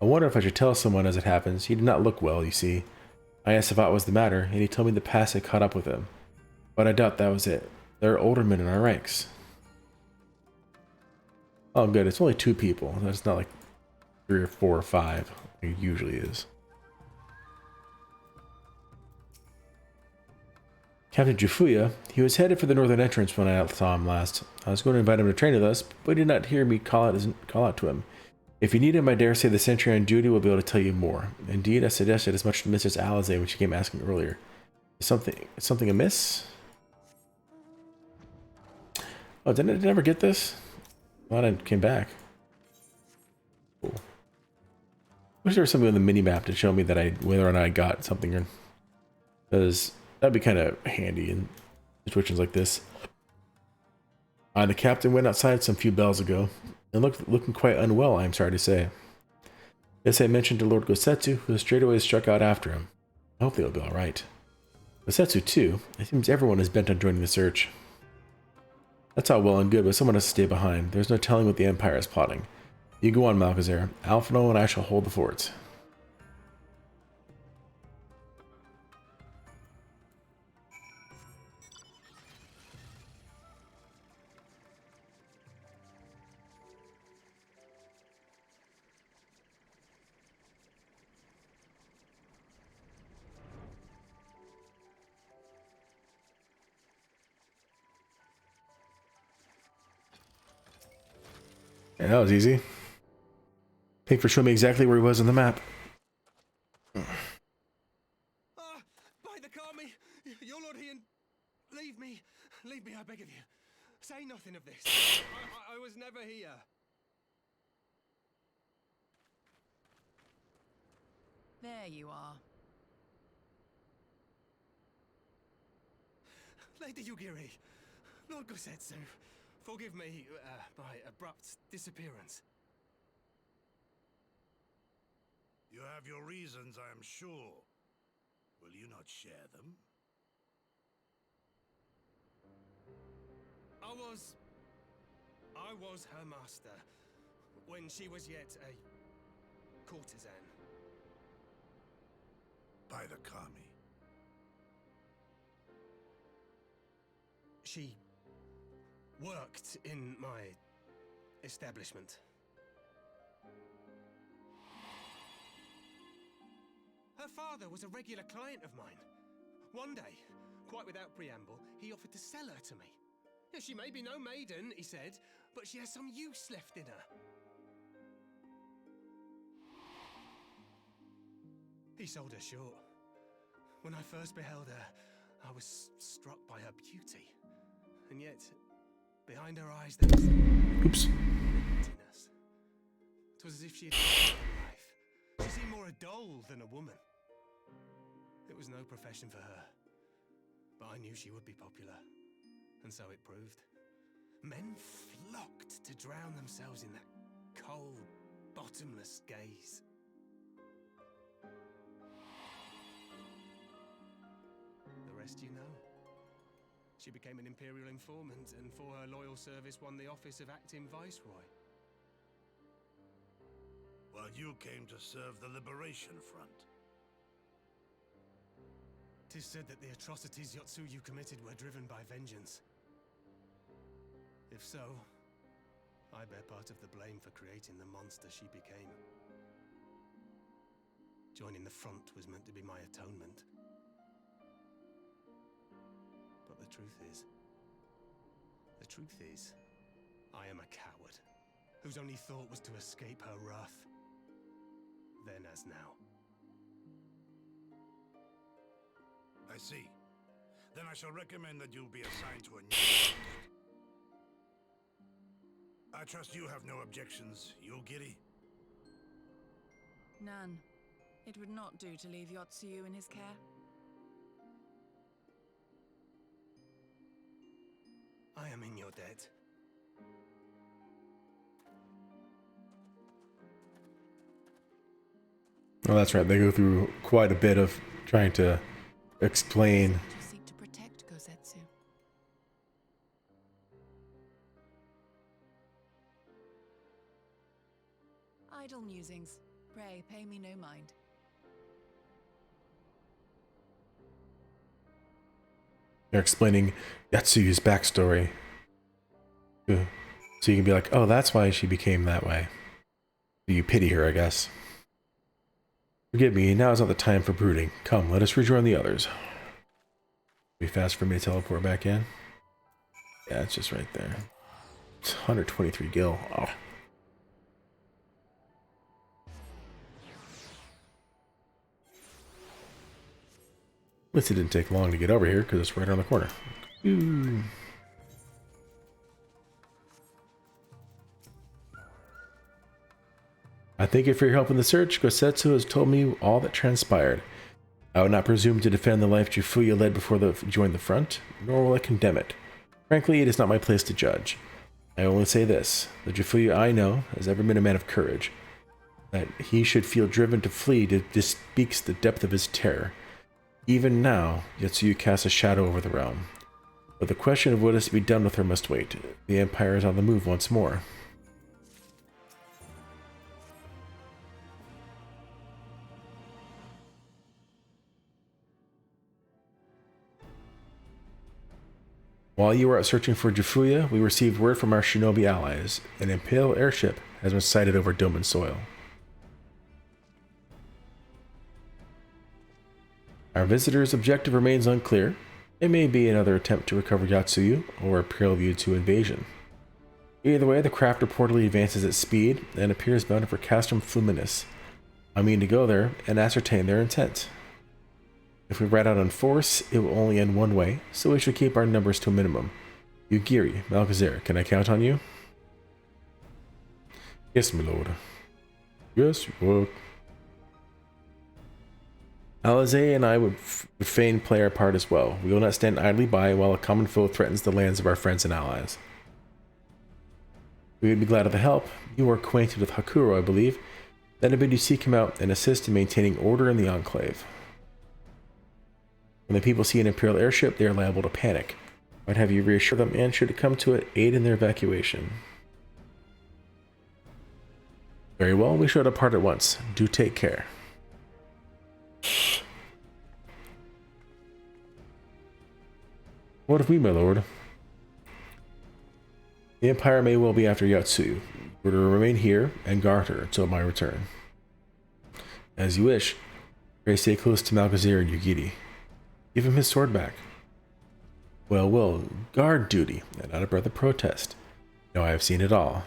wonder if I should tell someone as it happens. He did not look well, you see. I asked if aught was the matter, and he told me the past had caught up with him. But I doubt that was it. There are older men in our ranks. Oh, good. It's only 2 people. That's not like 3 or 4 or 5, like it usually is. Captain Jifuya, he was headed for the northern entrance when I saw him last. I was going to invite him to train with us, but he did not hear me call out to him. If you need him, I dare say the sentry on duty will be able to tell you more. Indeed, I suggested as much to Mrs. Alize when she came asking earlier. Is something amiss? Oh, didn't I never get this? Well, I came back. Cool. Wish there was something on the mini-map to show me that whether or not I got something. Because that'd be kind of handy in situations like this. The captain went outside some few bells ago, and looking quite unwell, I am sorry to say. This I mentioned to Lord Gosetsu, who straightway struck out after him. I hope they'll be alright. Gosetsu, too. It seems everyone is bent on joining the search. That's all well and good, but someone has to stay behind. There's no telling what the Empire is plotting. You go on, Malchezaar. Alphino and I shall hold the fort. Yeah, that was easy. Thanks for showing me exactly where he was on the map. By the Kami, your Lord Hien, leave me, I beg of you. Say nothing of this. I was never here. There you are. Lady Yugiri, Lord Gosetsu, forgive me my abrupt disappearance. You have your reasons, I am sure. Will you not share them? I was her master when she was yet a courtesan. By the Kami. She worked in my establishment. Her father was a regular client of mine. One day, quite without preamble, he offered to sell her to me. Yeah, she may be no maiden, he said, but she has some use left in her. He sold her short. When I first beheld her, I was struck by her beauty. And yet, behind her eyes there was emptiness. It was as if she had lived her life. She seemed more a doll than a woman. It was no profession for her, but I knew she would be popular. And so it proved. Men flocked to drown themselves in that cold, bottomless gaze. The rest you know. She became an imperial informant, and for her loyal service won the office of acting viceroy. While you came to serve the Liberation Front. 'Tis said that the atrocities Yotsuyu committed were driven by vengeance. If so, I bear part of the blame for creating the monster she became. Joining the front was meant to be my atonement. But the truth is, I am a coward, whose only thought was to escape her wrath, then as now. I see. Then I shall recommend that you be assigned to a new post. I trust you have no objections, Yulgiri? None. It would not do to leave Yotsuyu in his care. I am in your debt. Oh, that's right. They go through quite a bit of trying to explain. You seek to protect Gosetsu. Idle musings. Pray, pay me no mind. They're explaining Yatsuyu's backstory. So you can be like, oh, that's why she became that way. You pity her, I guess. Forgive me, now is not the time for brooding. Come, let us rejoin the others. Be fast for me to teleport back in. Yeah, it's just right there. It's 123 gil. Oh. At least it didn't take long to get over here because it's right around the corner. Ooh. I thank you for your help in the search. Gosetsu has told me all that transpired. I would not presume to defend the life Jufuya led before joined the front, nor will I condemn it. Frankly, it is not my place to judge. I only say this: the Jufuya I know has ever been a man of courage. That he should feel driven to flee just speaks the depth of his terror. Even now, Yotsuyu casts a shadow over the realm. But the question of what is to be done with her must wait. The Empire is on the move once more. While you were out searching for Jufuya, we received word from our shinobi allies. An Imperial airship has been sighted over Doman soil. Our visitor's objective remains unclear. It may be another attempt to recover Yotsuyu, or a prelude to invasion. Either way, the craft reportedly advances at speed and appears bound for Castrum Fluminis. I mean to go there and ascertain their intent. If we ride out on force, it will only end one way, so we should keep our numbers to a minimum. Yugiri, Malkazar, can I count on you? Yes, my lord. Yes, you will. Alize and I would fain play our part as well. We will not stand idly by while a common foe threatens the lands of our friends and allies. We would be glad of the help. You are acquainted with Hakuro, I believe. Then I bid you seek him out and assist in maintaining order in the Enclave. When the people see an Imperial airship, they are liable to panic. I'd have you reassure them, and should it come to it, aid in their evacuation. Very well, we shall depart at once. Do take care. What of me, my lord? The Empire may well be after Yatsu. We're to remain here and guard her until my return. As you wish. Pray stay close to Malgazir and Yugiri. Give him his sword back. Well, well, guard duty, and not a breath of protest. Now I have seen it all.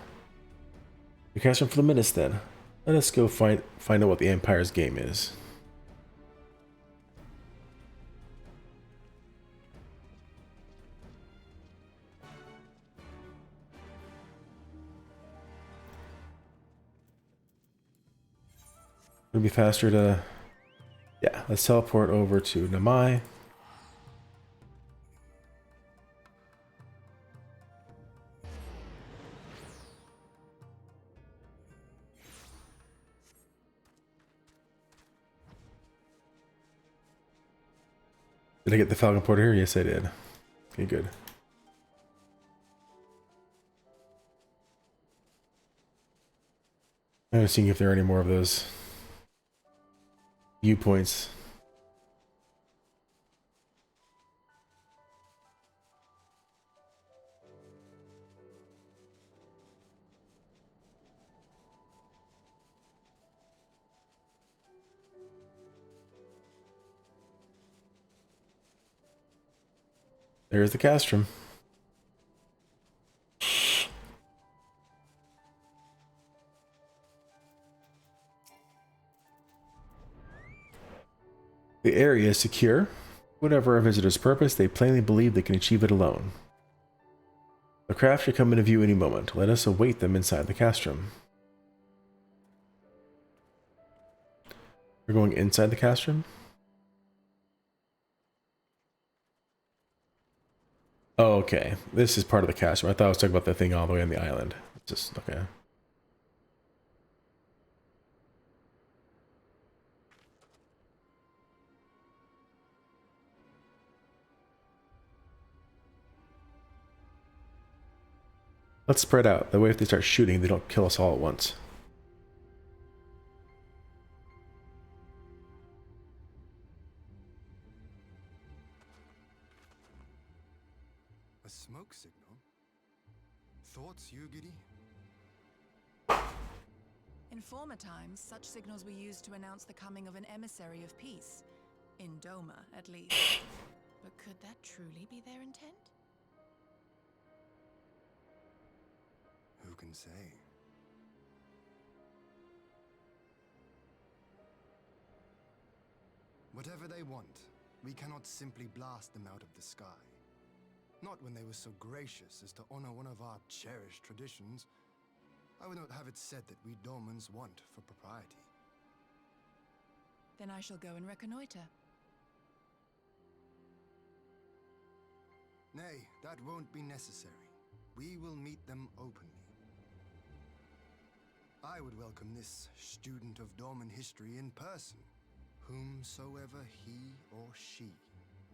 We cast him for the minutes then. Let us go find out what the Empire's game is. It'll be faster to... Yeah, let's teleport over to Namai. Did I get the Falcon Porter here? Yes, I did. Okay, good. I'm just seeing if there are any more of those viewpoints. There's the castrum. The area is secure. Whatever our visitor's purpose, they plainly believe they can achieve it alone. The craft should come into view any moment. Let us await them inside the castrum. We're going inside the castrum? Oh, okay. This is part of the castrum. I thought I was talking about the thing all the way on the island. It's just, okay. Let's spread out. That way if they start shooting, they don't kill us all at once. A smoke signal? Thoughts, Yugiri? In former times, such signals were used to announce the coming of an emissary of peace. In Doma, at least. But could that truly be their intent? Who can say? Whatever they want, we cannot simply blast them out of the sky. Not when they were so gracious as to honor one of our cherished traditions. I would not have it said that we Domans want for propriety. Then I shall go and reconnoiter. Nay, that won't be necessary. We will meet them openly. I would welcome this student of Dorman history in person, whomsoever he or she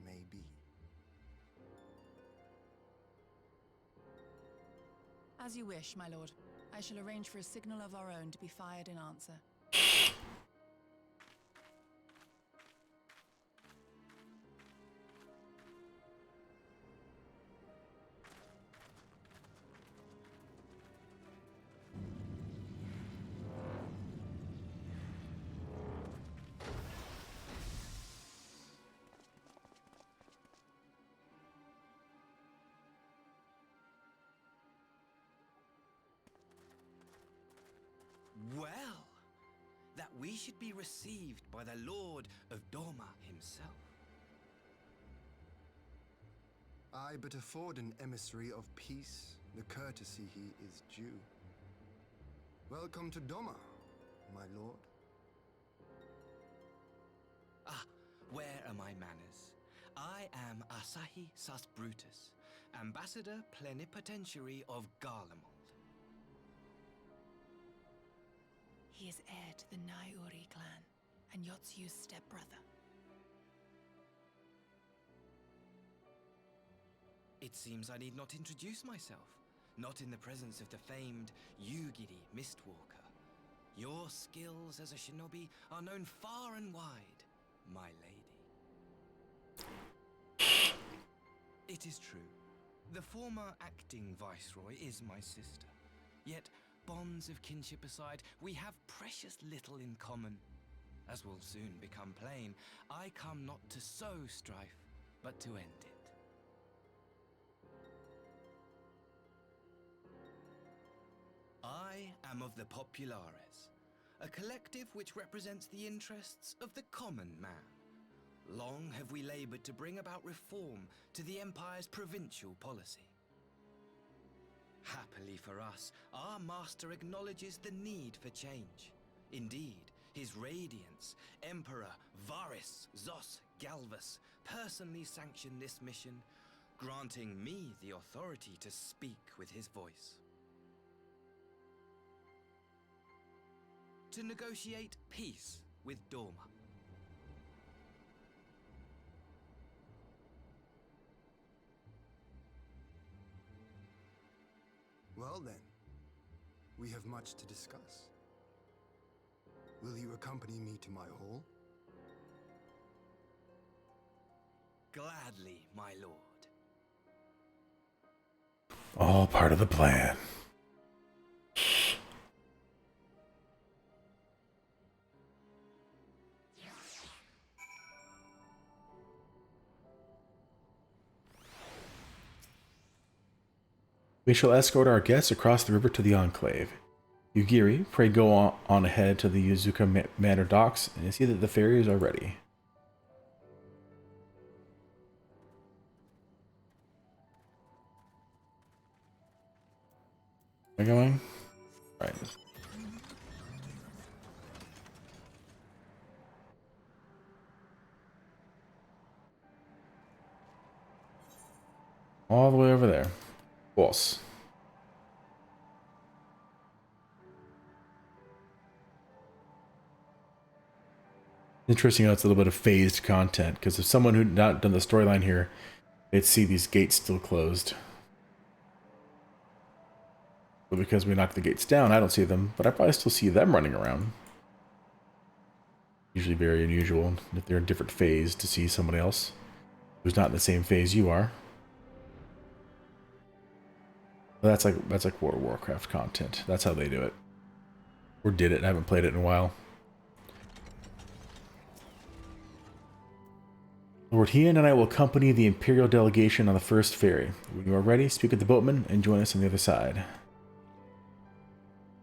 may be. As you wish, my lord. I shall arrange for a signal of our own to be fired in answer. Well, that we should be received by the Lord of Doma himself. I but afford an emissary of peace the courtesy he is due. Welcome to Doma, my lord. Ah, where are my manners? I am Asahi Sus Brutus, Ambassador Plenipotentiary of Garlemald. He is heir to the Naiuri clan and Yotsu's stepbrother. It seems I need not introduce myself, not in the presence of the famed Yugiri Mistwalker. Your skills as a shinobi are known far and wide, my lady. It is true. The former acting viceroy is my sister. Yet, bonds of kinship aside, we have precious little in common. As will soon become plain, I come not to sow strife, but to end it. I am of the Populares, a collective which represents the interests of the common man. Long have we labored to bring about reform to the Empire's provincial policy. Happily for us, our master acknowledges the need for change. Indeed, His Radiance, Emperor Varys Zos Galvus, personally sanctioned this mission, granting me the authority to speak with his voice. To negotiate peace with Dorma. Well then, we have much to discuss. Will you accompany me to my hall? Gladly, my lord. All part of the plan. We shall escort our guests across the river to the Enclave. Yugiri, pray go on ahead to the Yuzuka Manor docks and see that the ferries are ready. Am I going? Right. All the way over there. Boss. Interesting how it's a little bit of phased content, because if someone who'd not done the storyline here, they'd see these gates still closed. But because we knocked the gates down, I don't see them, but I probably still see them running around. Usually very unusual if they're in a different phase to see somebody else who's not in the same phase you are. But that's like World of Warcraft content. That's how they do it. Or did it. I haven't played it in a while. Lord Hien and I will accompany the Imperial delegation on the first ferry. When you are ready, speak with the boatman and join us on the other side.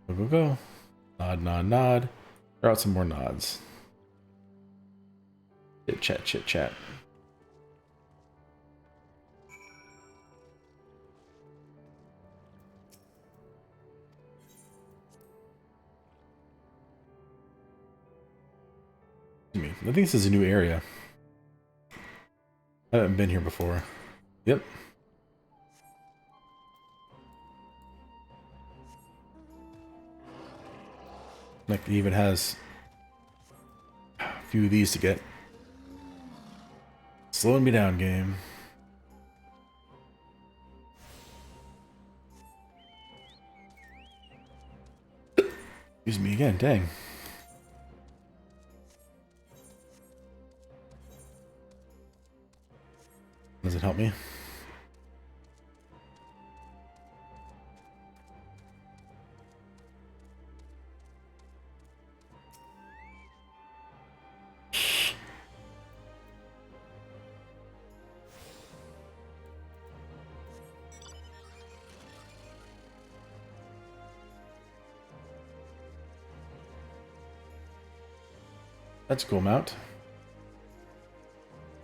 Go, go, go. Nod, nod, nod. Throw out some more nods. Chit chat, chit chat. I think this is a new area. I haven't been here before. Yep. Like it even has a few of these to get. Slowing me down, game. Excuse me again, dang. Does it help me? That's a cool mount.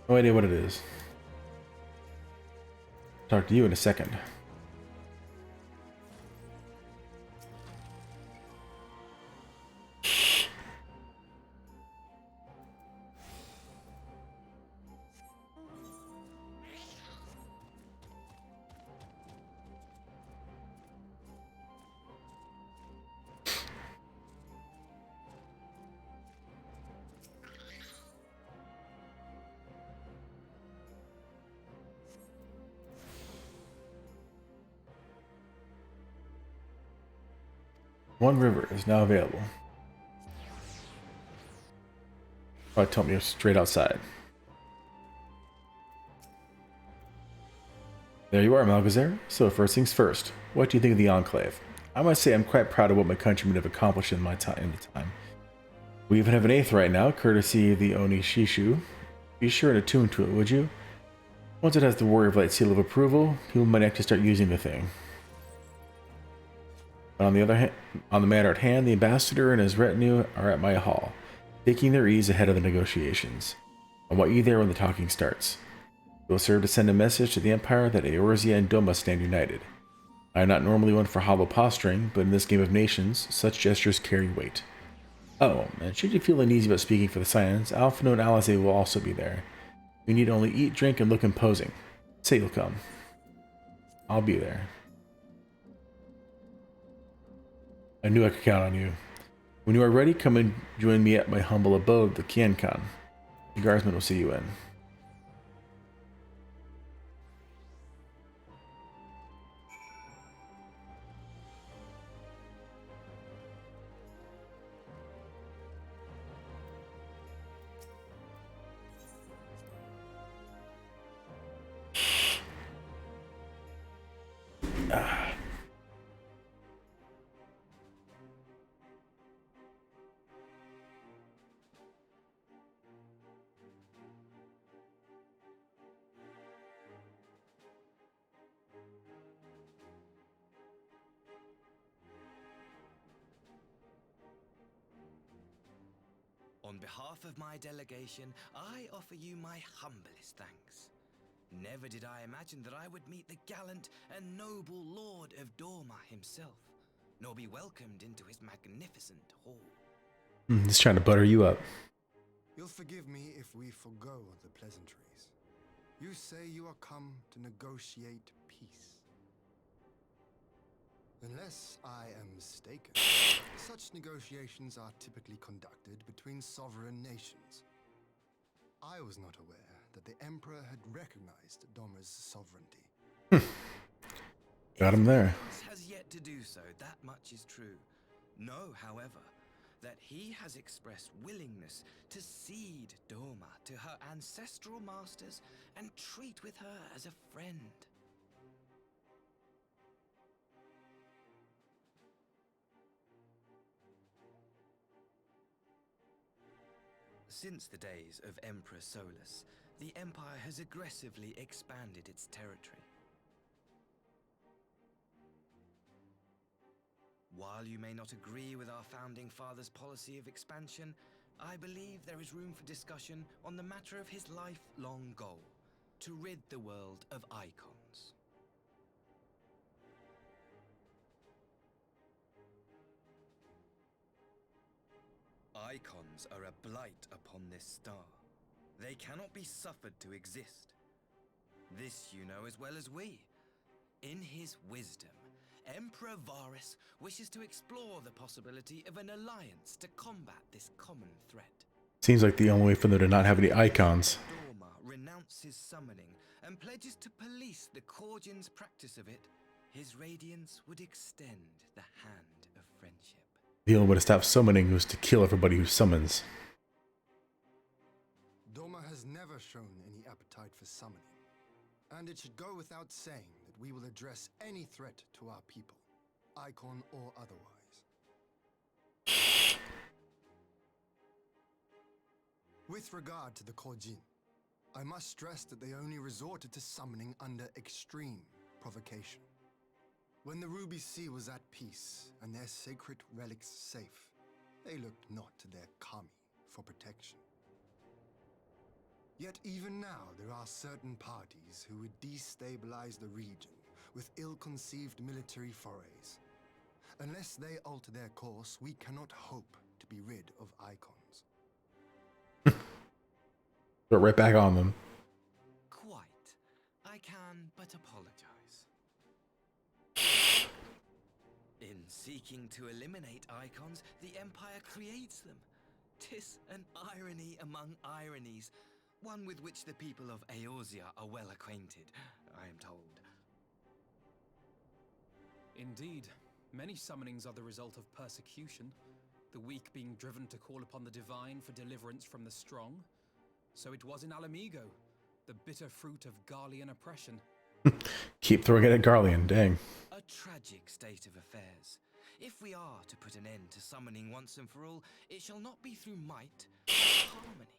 No idea what it is. Talk to you in a second. One river is now available. Probably told me straight outside. There you are, Malgazer. So first things first, what do you think of the Enclave? I must say I'm quite proud of what my countrymen have accomplished in the time. We even have an 8th right now, courtesy of the Oni Shishu. Be sure and attune to it, would you? Once it has the Warrior of Light seal of approval, people might actually start using the thing. But on the other hand, on the matter at hand, the ambassador and his retinue are at my hall, taking their ease ahead of the negotiations. I want you there when the talking starts. It will serve to send a message to the Empire that Eorzea and Doma stand united. I am not normally one for hollow posturing, but in this game of nations, such gestures carry weight. Oh, and should you feel uneasy about speaking for the Scions, Alphino and Alize will also be there. You need only eat, drink, and look imposing. Say you'll come. I'll be there. I knew I could count on you. When you are ready, come and join me at my humble abode, the Kienkan. The guardsmen will see you in. On behalf of my delegation, I offer you my humblest thanks. Never did I imagine that I would meet the gallant and noble Lord of Dorma himself, nor be welcomed into his magnificent hall. He's trying to butter you up. You'll forgive me if we forgo the pleasantries. You say you are come to negotiate peace. Unless I am mistaken, such negotiations are typically conducted between sovereign nations. I was not aware that the Emperor had recognized Doma's sovereignty. Got him there. Has yet to do so, that much is true. Know, however, that he has expressed willingness to cede Doma to her ancestral masters and treat with her as a friend. Since the days of Emperor Solus, the Empire has aggressively expanded its territory. While you may not agree with our founding father's policy of expansion, I believe there is room for discussion on the matter of his lifelong goal, to rid the world of icons. Icons are a blight upon this star. They cannot be suffered to exist. This you know as well as we. In his wisdom, Emperor Varus wishes to explore the possibility of an alliance to combat this common threat. Seems like the only way for them to not have any icons. Dorma renounces summoning and pledges to police the Korgian's practice of it. His radiance would extend the hand of friendship. The only way to stop summoning was to kill everybody who summons. Doma has never shown any appetite for summoning, and it should go without saying that we will address any threat to our people, icon or otherwise. With regard to the Korjin, I must stress that they only resorted to summoning under extreme provocation. When the Ruby Sea was at peace and their sacred relics safe, they looked not to their kami for protection. Yet even now there are certain parties who would destabilize the region with ill-conceived military forays. Unless they alter their course, we cannot hope to be rid of icons. But right back on them. Quite. I can but apologize. In seeking to eliminate icons, the Empire creates them. 'Tis an irony among ironies, one with which the people of Eorzea are well acquainted, I am told. Indeed. Many summonings are the result of persecution, the weak being driven to call upon the divine for deliverance from the strong. So it was in Alamigo, the bitter fruit of Garlean oppression. Keep throwing it at Garlean, dang. A tragic state of affairs. If we are to put an end to summoning once and for all, it shall not be through might, but harmony.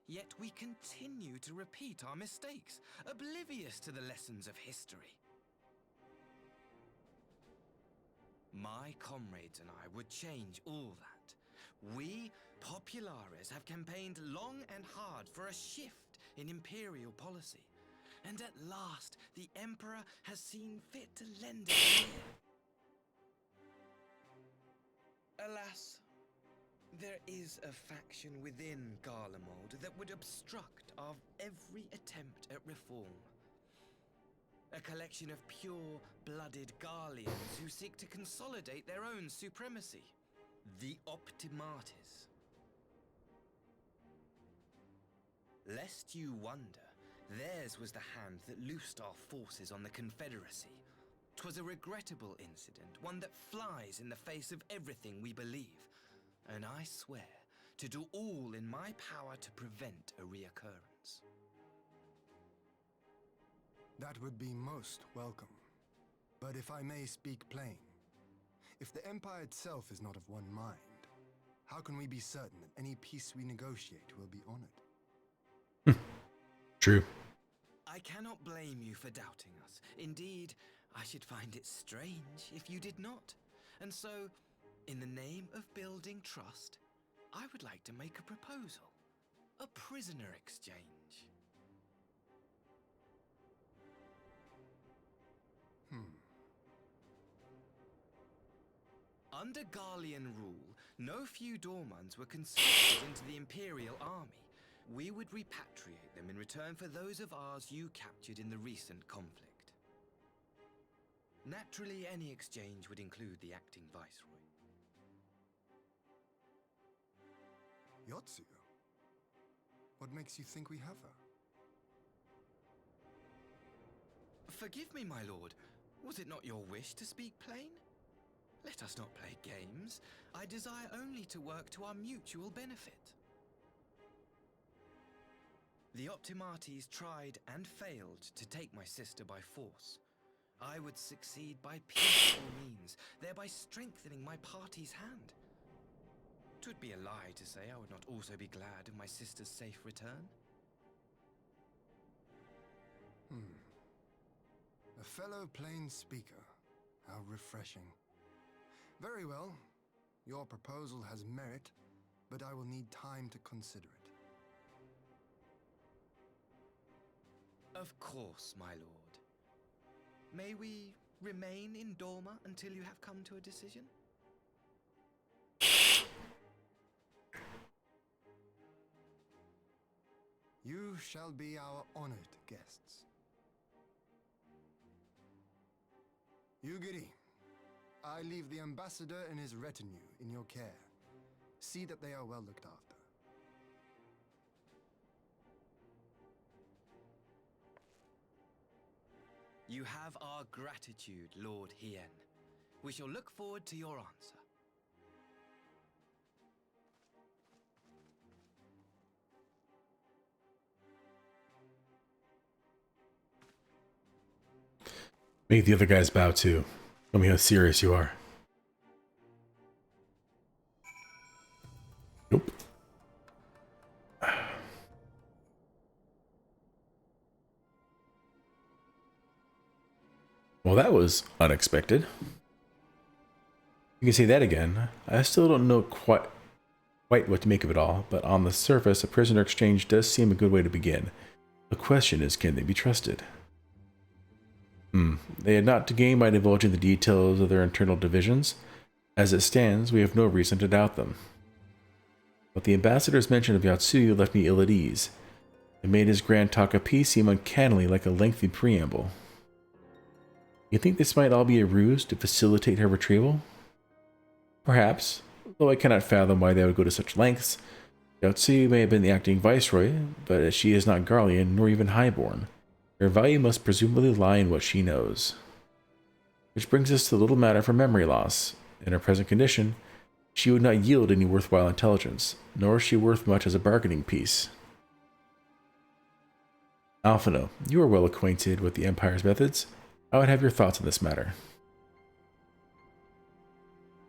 Yet we continue to repeat our mistakes, oblivious to the lessons of history. My comrades and I would change all that. We, Populares, have campaigned long and hard for a shift in imperial policy. And at last, the Emperor has seen fit to lend an ear. Alas, there is a faction within Garlemald that would obstruct our every attempt at reform. A collection of pure-blooded Garleans who seek to consolidate their own supremacy. The Optimates. Lest you wonder, theirs was the hand that loosed our forces on the Confederacy. 'Twas a regrettable incident, one that flies in the face of everything we believe. And I swear to do all in my power to prevent a reoccurrence. That would be most welcome. But if I may speak plain, if the Empire itself is not of one mind, how can we be certain that any peace we negotiate will be honored? True. I cannot blame you for doubting us. Indeed, I should find it strange if you did not. And so, in the name of building trust, I would like to make a proposal. A prisoner exchange. Under Garlean rule, no few Dormans were conscripted into the Imperial Army. We would repatriate them in return for those of ours you captured in the recent conflict. Naturally, any exchange would include the acting Viceroy. Yotsu? What makes you think we have her? Forgive me, my lord. Was it not your wish to speak plain? Let us not play games. I desire only to work to our mutual benefit. The Optimates tried and failed to take my sister by force. I would succeed by peaceful means, thereby strengthening my party's hand. 'Twould be a lie to say I would not also be glad of my sister's safe return. A fellow plain speaker. How refreshing. Very well. Your proposal has merit, but I will need time to consider it. Of course, my lord. May we remain in Dorma until you have come to a decision? You shall be our honored guests. Yugiri, I leave the ambassador and his retinue in your care. See that they are well looked after. You have our gratitude, Lord Hien. We shall look forward to your answer. Make the other guys bow too. Tell me how serious you are. Nope. Well, that was unexpected. You can say that again. I still don't know quite what to make of it all, but on the surface, a prisoner exchange does seem a good way to begin. The question is, can they be trusted? They had not to gain by divulging the details of their internal divisions. As it stands, we have no reason to doubt them. But the ambassador's mention of Yotsuyu left me ill at ease. It made his grand talk of peace seem uncannily like a lengthy preamble. You think this might all be a ruse to facilitate her retrieval? Perhaps, though I cannot fathom why they would go to such lengths. Yotsuyu may have been the acting viceroy, but as she is not Garlean nor even highborn, her value must presumably lie in what she knows. Which brings us to the little matter for memory loss. In her present condition, she would not yield any worthwhile intelligence, nor is she worth much as a bargaining piece. Alphino, you are well acquainted with the Empire's methods. I would have your thoughts on this matter.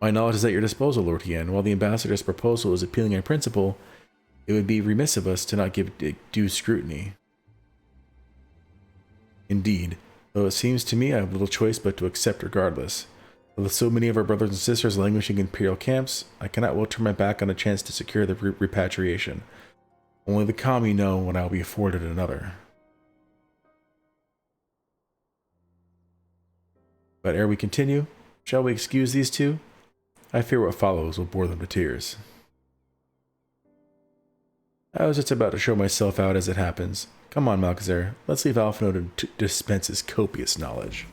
My knowledge is at your disposal, Lord Hien. While the ambassador's proposal is appealing in principle, it would be remiss of us to not give it due scrutiny. Indeed, though it seems to me I have little choice but to accept regardless. With so many of our brothers and sisters languishing in imperial camps, I cannot well turn my back on a chance to secure the repatriation. Only the Kami know when I will be afforded another. But ere we continue, shall we excuse these two? I fear what follows will bore them to tears. I was just about to show myself out as it happens. Come on, Malchezair, let's leave Alphino to dispense his copious knowledge.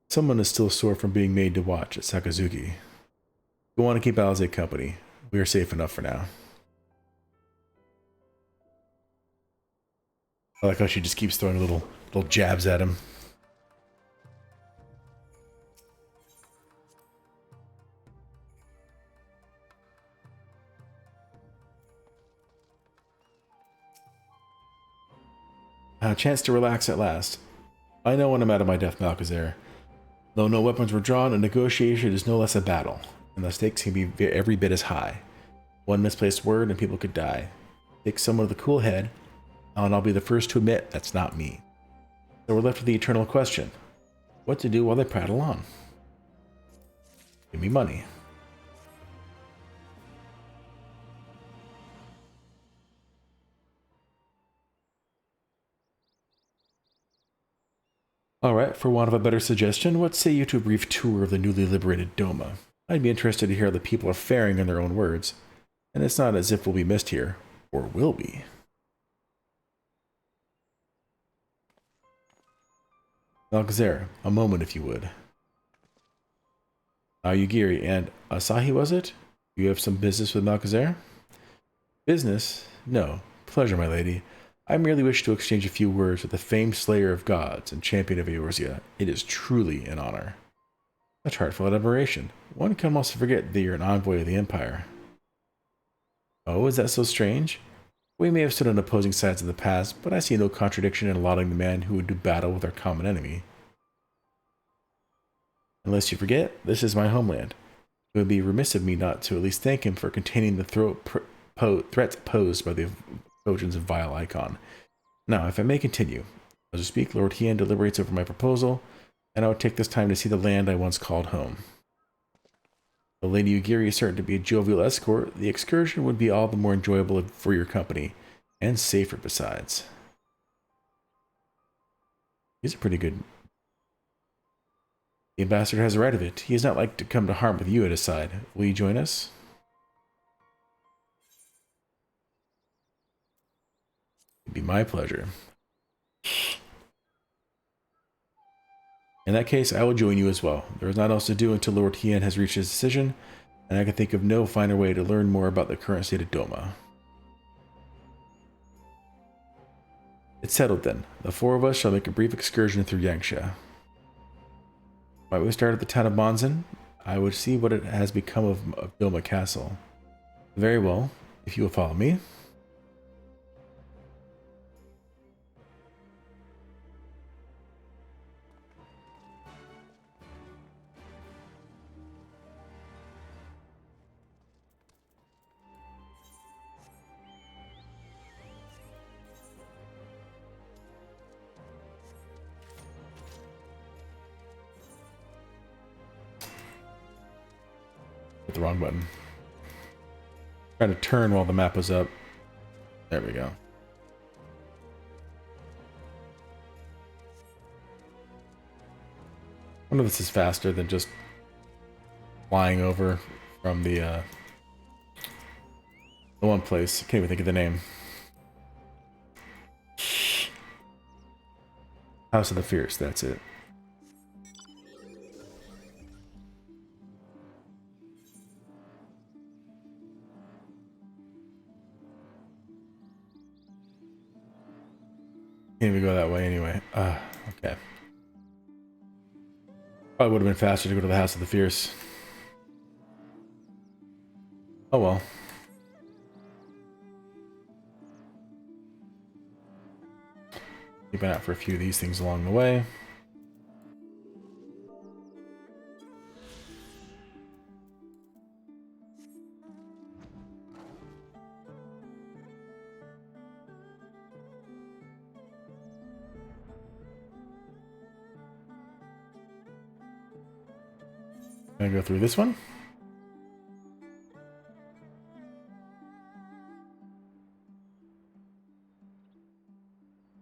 Someone is still sore from being made to watch at Sakazuki. We want to keep Alize company. We are safe enough for now. I like how she just keeps throwing little jabs at him. A chance to relax at last. I know when I'm out of my depth, Malchezair. Though no weapons were drawn, a negotiation is no less a battle, and the stakes can be every bit as high. One misplaced word and people could die. Take someone with a cool head, and I'll be the first to admit that's not me. So we're left with the eternal question. What to do while they prattle on? Give me money. Alright, for want of a better suggestion, what say you to a brief tour of the newly liberated Doma? I'd be interested to hear how the people are faring in their own words. And it's not as if we'll be missed here. Or will we? Malchezair, a moment if you would. Yugiri and Asahi, was it? You have some business with Malchezair? Business? No. Pleasure, my lady. I merely wish to exchange a few words with the famed slayer of gods and champion of Eorzea. It is truly an honor. Such heartfelt admiration. One can almost forget that you're an envoy of the Empire. Oh, is that so strange? We may have stood on opposing sides in the past, but I see no contradiction in lauding the man who would do battle with our common enemy. Unless you forget, this is my homeland. It would be remiss of me not to at least thank him for containing the threats posed by the Trojans of Vile Icon. Now, if I may continue. As we speak, Lord Hien deliberates over my proposal, and I would take this time to see the land I once called home. Though Lady Yugiri is certain to be a jovial escort, the excursion would be all the more enjoyable for your company, and safer besides. He's a pretty good... The ambassador has a right of it. He is not like to come to harm with you at his side. Will you join us? It'd be my pleasure. In that case, I will join you as well. There is not else to do until Lord Hien has reached his decision, and I can think of no finer way to learn more about the current state of Doma. It's settled then. The four of us shall make a brief excursion through Yangsha. Might we start at the town of Monzin? I would see what it has become of Doma Castle. Very well, if you will follow me. Hit the wrong button. Trying to turn while the map was up. There we go. I wonder if this is faster than just flying over from the one place. I can't even think of the name. House of the Fierce, that's it. Can't even go that way anyway. Okay. Probably would have been faster to go to the House of the Fierce. Oh well. Keep an eye out for a few of these things along the way. Gonna go through this one.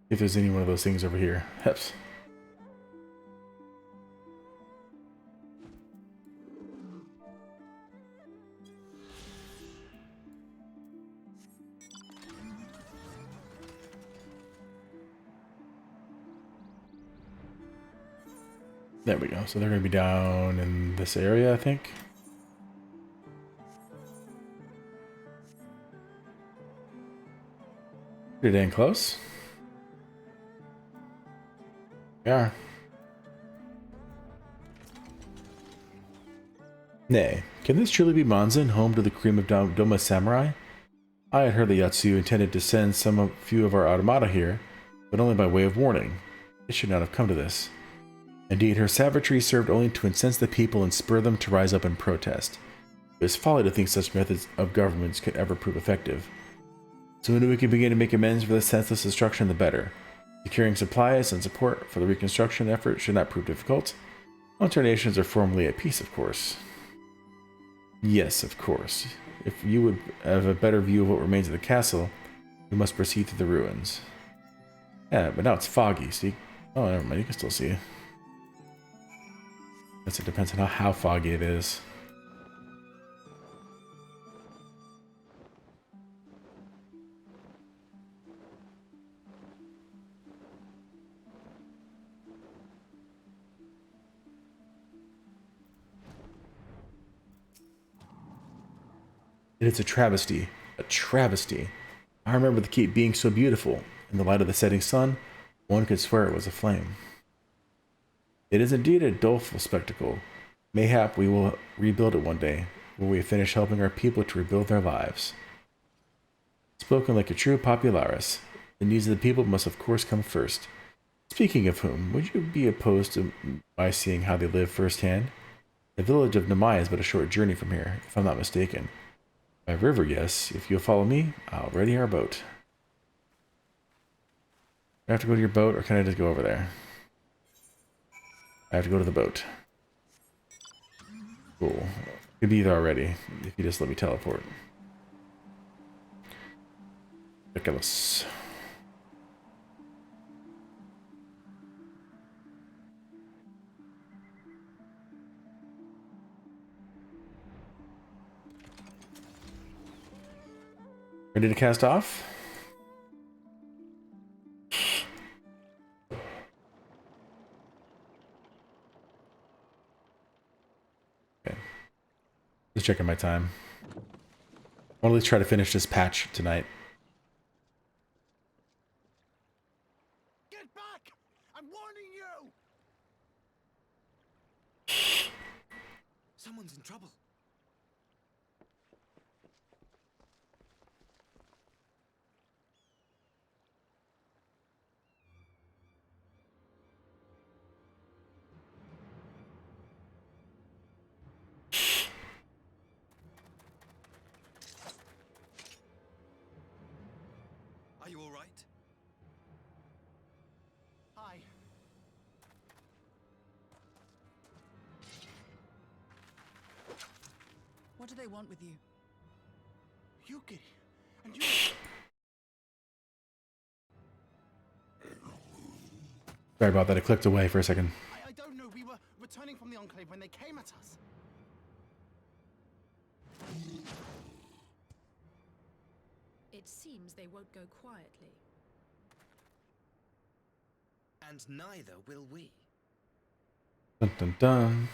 If there's any one of those things over here. Heps. There we go. So they're going to be down in this area, I think. Pretty dang close. We are. Nay, can this truly be Manzan, home to the cream of Doma Samurai? I had heard that Yatsu intended to send few of our automata here, but only by way of warning. It should not have come to this. Indeed, her savagery served only to incense the people and spur them to rise up and protest. It is folly to think such methods of governments could ever prove effective. The sooner we can begin to make amends for this senseless destruction, the better. Securing supplies and support for the reconstruction effort should not prove difficult. Once our nations are formally at peace, of course. Yes, of course. If you would have a better view of what remains of the castle, we must proceed through the ruins. Yeah, but now it's foggy, so oh, never mind, you can still see it. Guess it depends on how foggy it is. It is a travesty. A travesty. I remember the keep being so beautiful. In the light of the setting sun, one could swear it was aflame. It is indeed a doleful spectacle. Mayhap we will rebuild it one day, when we finish helping our people to rebuild their lives. Spoken like a true popularis, the needs of the people must of course come first. Speaking of whom, would you be opposed to my seeing how they live firsthand? The village of Namai is but a short journey from here, if I'm not mistaken. By river, yes. If you'll follow me, I'll ready our boat. Do I have to go to your boat, or can I just go over there? I have to go to the boat. Cool. Could be there already, if you just let me teleport. Ridiculous. Ready to cast off? Okay. Just checking my time. I want to at least try to finish this patch tonight. Get back! I'm warning you! Someone's in trouble. Are you all right? Hi. What do they want with you? Yuki, and you... Sorry about that, I clicked away for a second. I don't know, we were returning from the Enclave when they came at us. It seems they won't go quietly. And neither will we. Dun dun dun.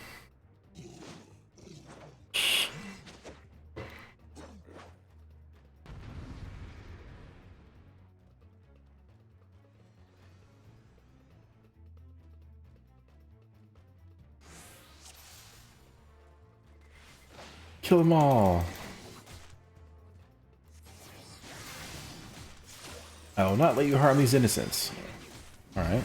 Kill them all. I will not let you harm these innocents. Alright.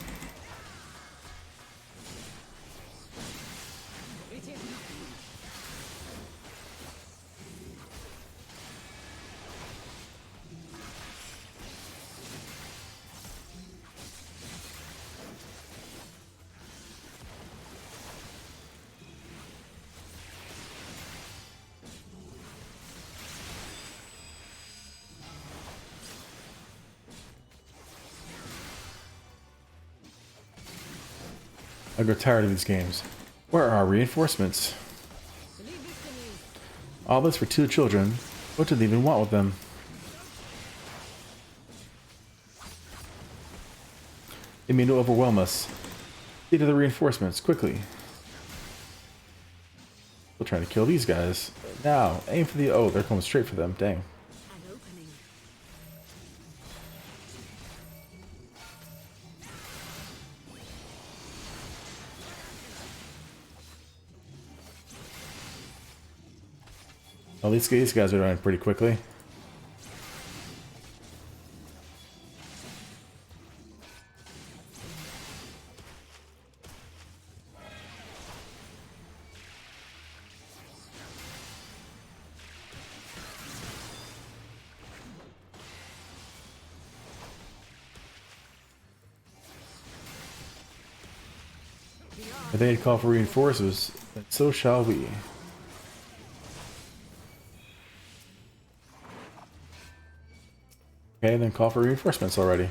I grow tired of these games. Where are our reinforcements? All this for 2 children. What do they even want with them? They mean to overwhelm us. Get to the reinforcements, quickly. We'll try to kill these guys. Now, aim for the... Oh, they're coming straight for them. Dang. Well, these guys are dying pretty quickly. If they had called for reinforcements, then so shall we. Okay, then call for reinforcements already.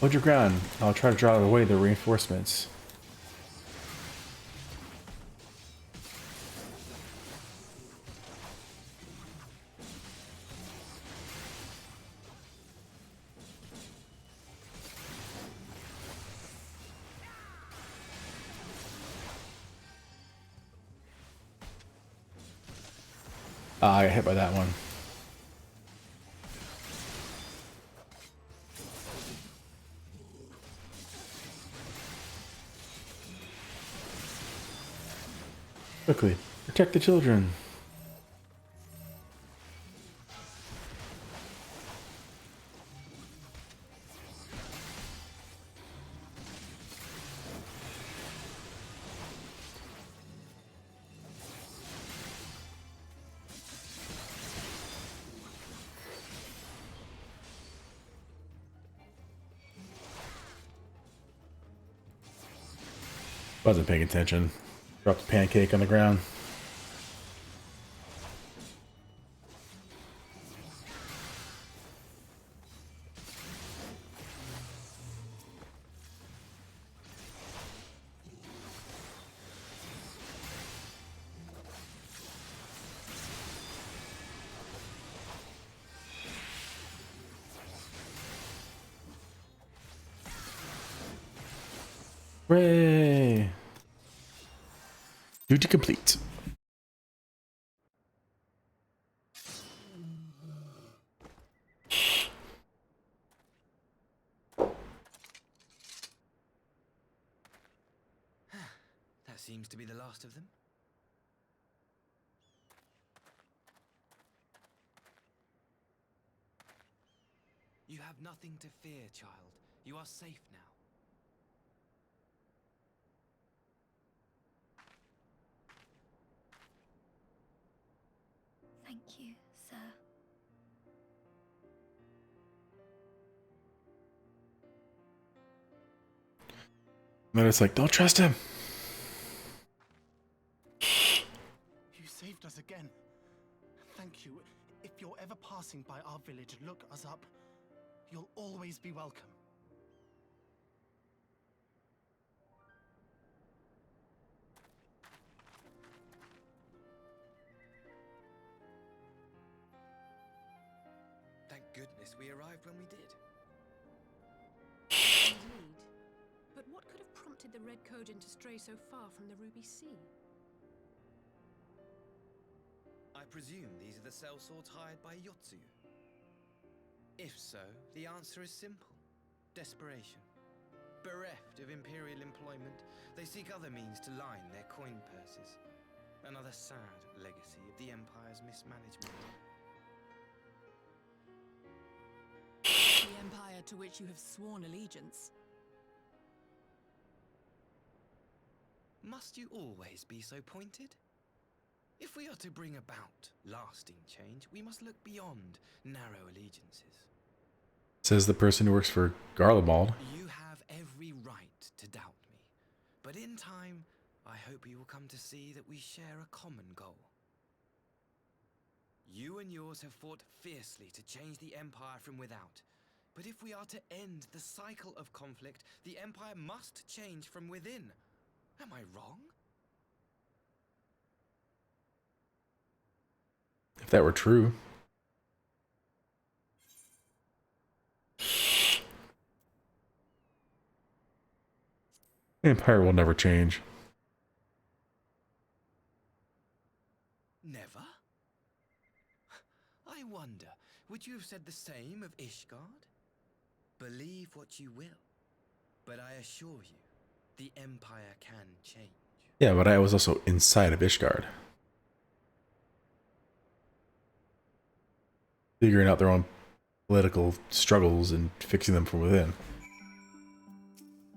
Hold your ground. I'll try to drive away the reinforcements. Ah, I got hit by that one. Quickly, protect the children. Wasn't paying attention. Dropped a pancake on the ground. Hooray! Duty complete. That seems to be the last of them. You have nothing to fear, child. You are safe now. Thank you, sir. And then it's like, don't trust him. You saved us again. Thank you. If you're ever passing by our village, look us up. You'll always be welcome. surprised we arrived when we did. Indeed. But what could have prompted the Red Kojin to stray so far from the Ruby Sea? I presume these are the sellswords hired by Yotsuyu. If so, the answer is simple. Desperation. Bereft of imperial employment, they seek other means to line their coin purses. Another sad legacy of the Empire's mismanagement. The Empire to which you have sworn allegiance. Must you always be so pointed? If we are to bring about lasting change, we must look beyond narrow allegiances. Says the person who works for Garlemald. You have every right to doubt me, but in time, I hope you will come to see that we share a common goal. You and yours have fought fiercely to change the Empire from without, but if we are to end the cycle of conflict, the Empire must change from within. Am I wrong? If that were true. The Empire will never change. Never? I wonder, would you have said the same of Ishgard? Believe what you will, but I assure you, the Empire can change. Yeah, but I was also inside of Ishgard. Figuring out their own political struggles and fixing them from within.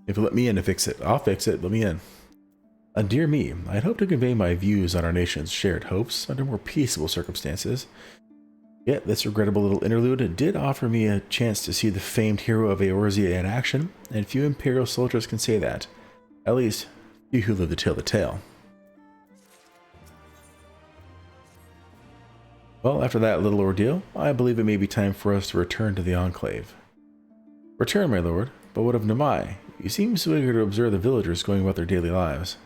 If you let me in to fix it, I'll fix it. Let me in. Dear me, I had hoped to convey my views on our nation's shared hopes under more peaceable circumstances. Yet this regrettable little interlude did offer me a chance to see the famed hero of Eorzea in action, and few Imperial soldiers can say that. At least, few who live to tell the tale. Well, after that little ordeal, I believe it may be time for us to return to the Enclave. Return, my lord, but what of Namai? You seem so eager to observe the villagers going about their daily lives.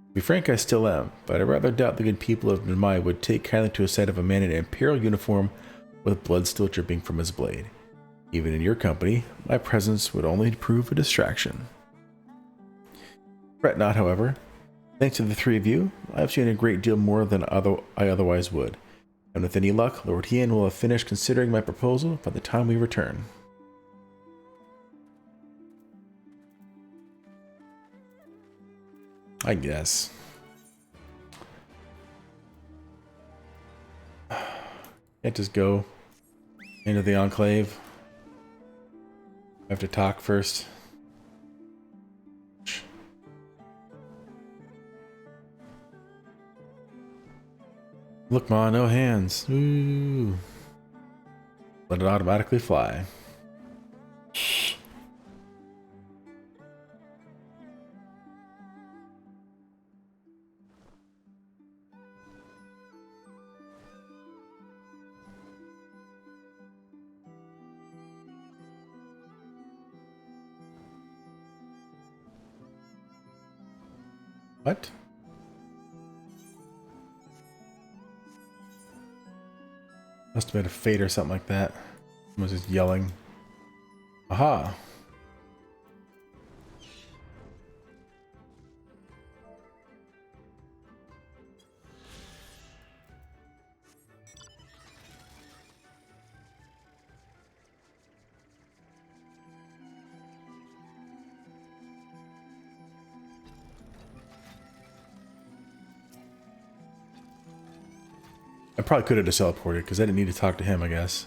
To be frank, I still am, but I rather doubt the good people of Namai would take kindly to a sight of a man in an Imperial uniform with blood still dripping from his blade. Even in your company, my presence would only prove a distraction. Fret not, however. Thanks to the three of you, I have seen a great deal more than I otherwise would, and with any luck, Lord Hien will have finished considering my proposal by the time we return. I guess. Can't just go into the Enclave. I have to talk first. Look, Ma, no hands. Ooh. Let it automatically fly. What? Must have been a fate or something like that. Someone was just yelling. Aha! I probably could have just teleported because I didn't need to talk to him, I guess.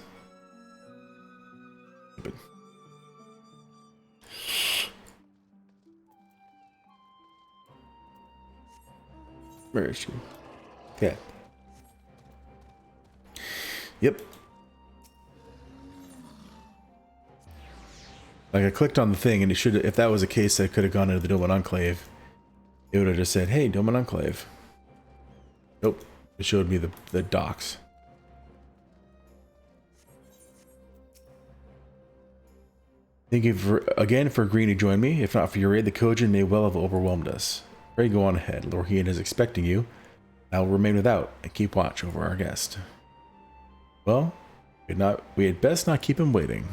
But where is she? Okay. Yep. Like I clicked on the thing and it should, if that was the case, I could have gone into the Doman Enclave. It would have just said, hey, Doman Enclave. Nope. It showed me the docks. Thank you again for agreeing to join me. If not for your aid, the Kojin may well have overwhelmed us. Pray go on ahead. Lord Hien is expecting you. I will remain without and keep watch over our guest. Well, We had best not keep him waiting.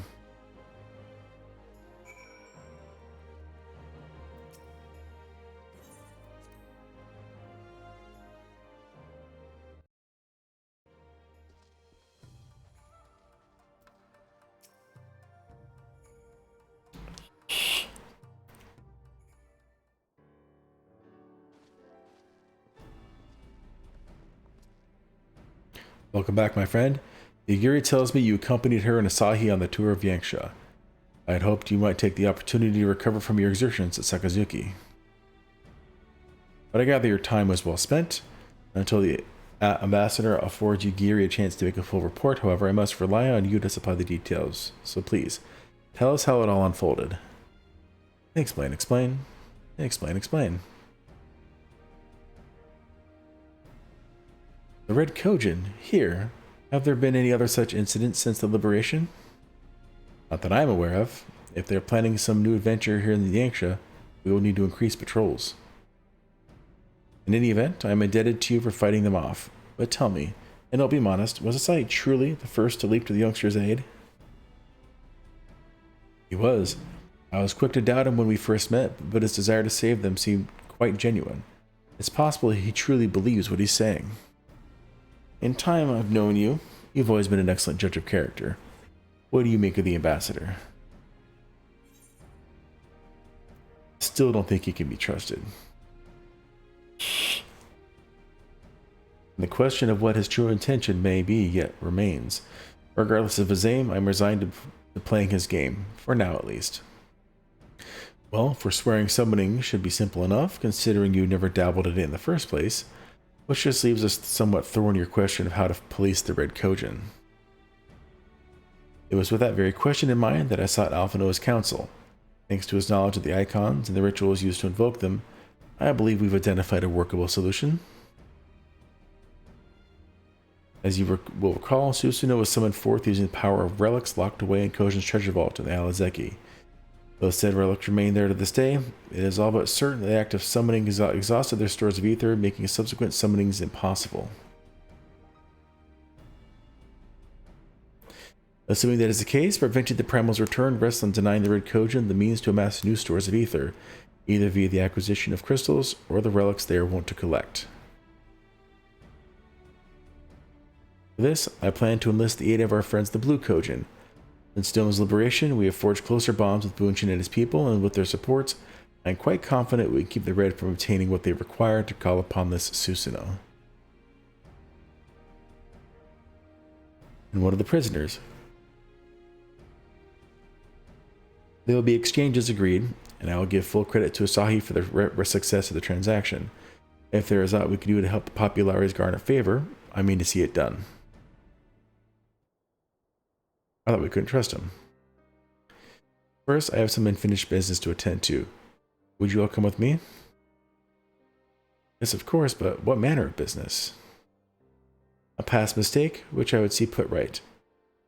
Welcome back, my friend. Yagiri tells me you accompanied her and Asahi on the tour of Yanxia. I had hoped you might take the opportunity to recover from your exertions at Sakazuki. But I gather your time was well spent. Until the ambassador affords Yagiri a chance to make a full report, however, I must rely on you to supply the details. So please, tell us how it all unfolded. Explain. The Red Kojin, here. Have there been any other such incidents since the liberation? Not that I am aware of. If they're planning some new adventure here in the Yanxia, we will need to increase patrols. In any event, I am indebted to you for fighting them off. But tell me, and I'll be honest, was Asai truly the first to leap to the youngster's aid? He was. I was quick to doubt him when we first met, but his desire to save them seemed quite genuine. It's possible he truly believes what he's saying. In time I've known you, you've always been an excellent judge of character. What do you make of the ambassador? Still don't think he can be trusted. The question of what his true intention may be yet remains. Regardless of his aim, I'm resigned to playing his game, for now at least. Well, forswearing summoning should be simple enough, considering you never dabbled in it in the first place. Which just leaves us somewhat thrown your question of how to police the Red Kojin. It was with that very question in mind that I sought Alphino's counsel. Thanks to his knowledge of the icons and the rituals used to invoke them, I believe we've identified a workable solution. As you will recall, Susanoo was summoned forth using the power of relics locked away in Kojin's treasure vault in the Alizeki. Though said relics remain there to this day, it is all but certain that the act of summoning exhausted their stores of ether, making subsequent summonings impossible. Assuming that is the case, preventing the Primal's return rests on denying the Red Kojin the means to amass new stores of ether, either via the acquisition of crystals or the relics they are wont to collect. For this, I plan to enlist the aid of our friends the Blue Kojin. Since Stone's liberation, we have forged closer bonds with Bunshin and his people, and with their supports, I am quite confident we can keep the Red from obtaining what they require to call upon this Susanoo. And what of the prisoners? There will be exchanges agreed, and I will give full credit to Asahi for the success of the transaction. If there is aught we can do to help the Populares garner favor, I mean to see it done. I thought we couldn't trust him. First, I have some unfinished business to attend to. Would you all come with me? Yes, of course, but what manner of business? A past mistake, which I would see put right.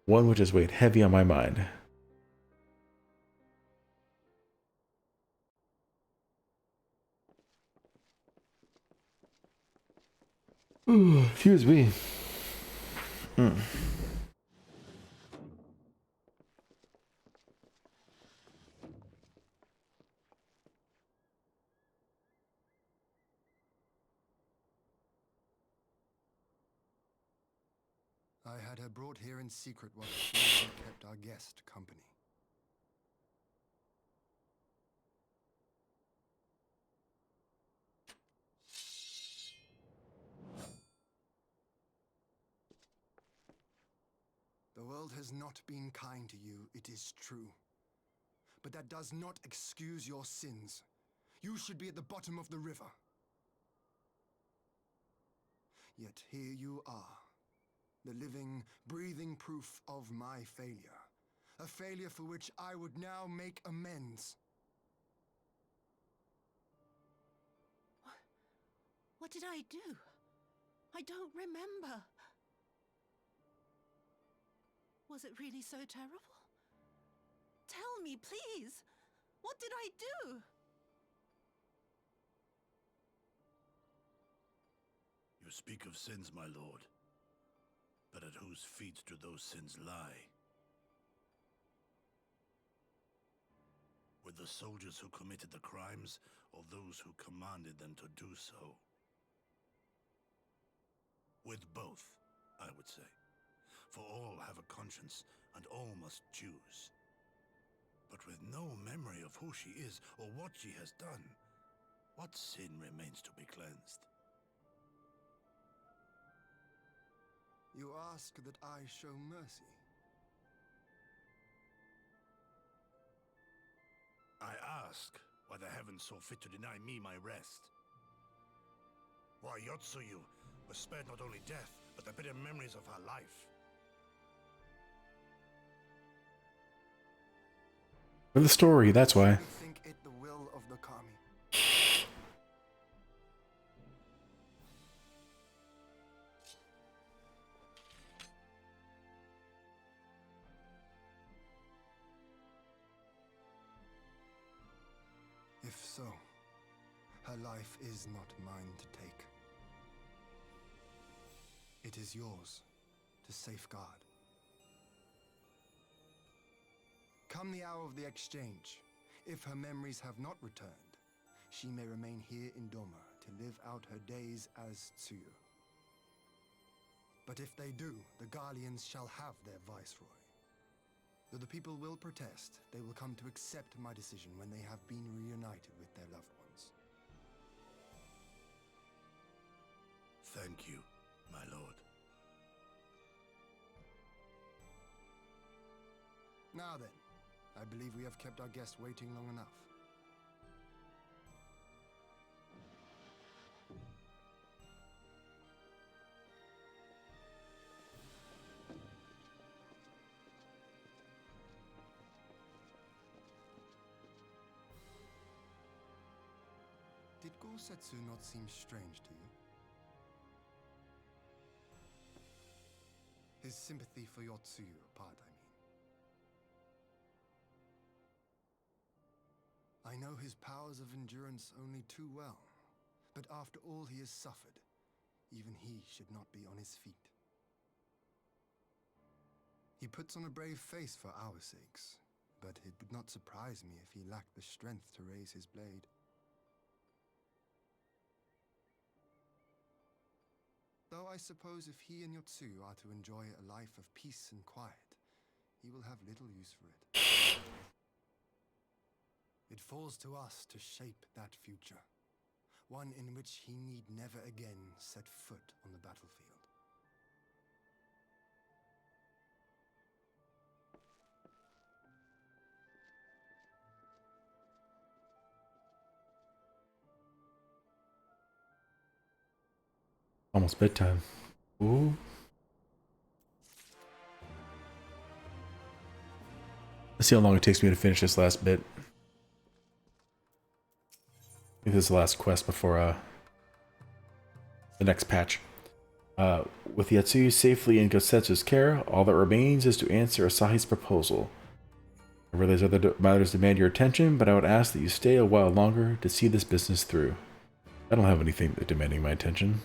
One which has weighed heavy on my mind. Ooh, excuse me. I had her brought here in secret while the Queen kept our guest company. The world has not been kind to you, it is true. But that does not excuse your sins. You should be at the bottom of the river. Yet here you are, the living, breathing proof of my failure. A failure for which I would now make amends. What did I do? I don't remember. Was it really so terrible? Tell me, please. What did I do? You speak of sins, my lord. But at whose feet do those sins lie? With the soldiers who committed the crimes, or those who commanded them to do so? With both, I would say. For all have a conscience, and all must choose. But with no memory of who she is, or what she has done, what sin remains to be cleansed? You ask that I show mercy. I ask why the heavens saw fit to deny me my rest. Why Yotsuyu was spared not only death, but the bitter memories of her life. For the story, that's why. I think it the will of the Kami. If so, her life is not mine to take. It is yours to safeguard. Come the hour of the exchange, if her memories have not returned, she may remain here in Doma to live out her days as Tsuyu. But if they do, the Garleans shall have their viceroy. Though the people will protest, they will come to accept my decision when they have been reunited with their loved ones. Thank you, my lord. Now then, I believe we have kept our guest waiting long enough. Did Gosetsu not seem strange to you? His sympathy for Yotsuyu apart, I mean. I know his powers of endurance only too well, but after all he has suffered, even he should not be on his feet. He puts on a brave face for our sakes, but it would not surprise me if he lacked the strength to raise his blade. Though I suppose if he and Yotsuyu are to enjoy a life of peace and quiet, he will have little use for it. It falls to us to shape that future, one in which he need never again set foot on the battlefield. Almost bedtime. Ooh. Let's see how long it takes me to finish this last bit. I think this is the last quest before the next patch. With Yotsuyu safely in Gosetsu's care, all that remains is to answer Asahi's proposal. I realize other matters demand your attention, but I would ask that you stay a while longer to see this business through. I don't have anything demanding my attention.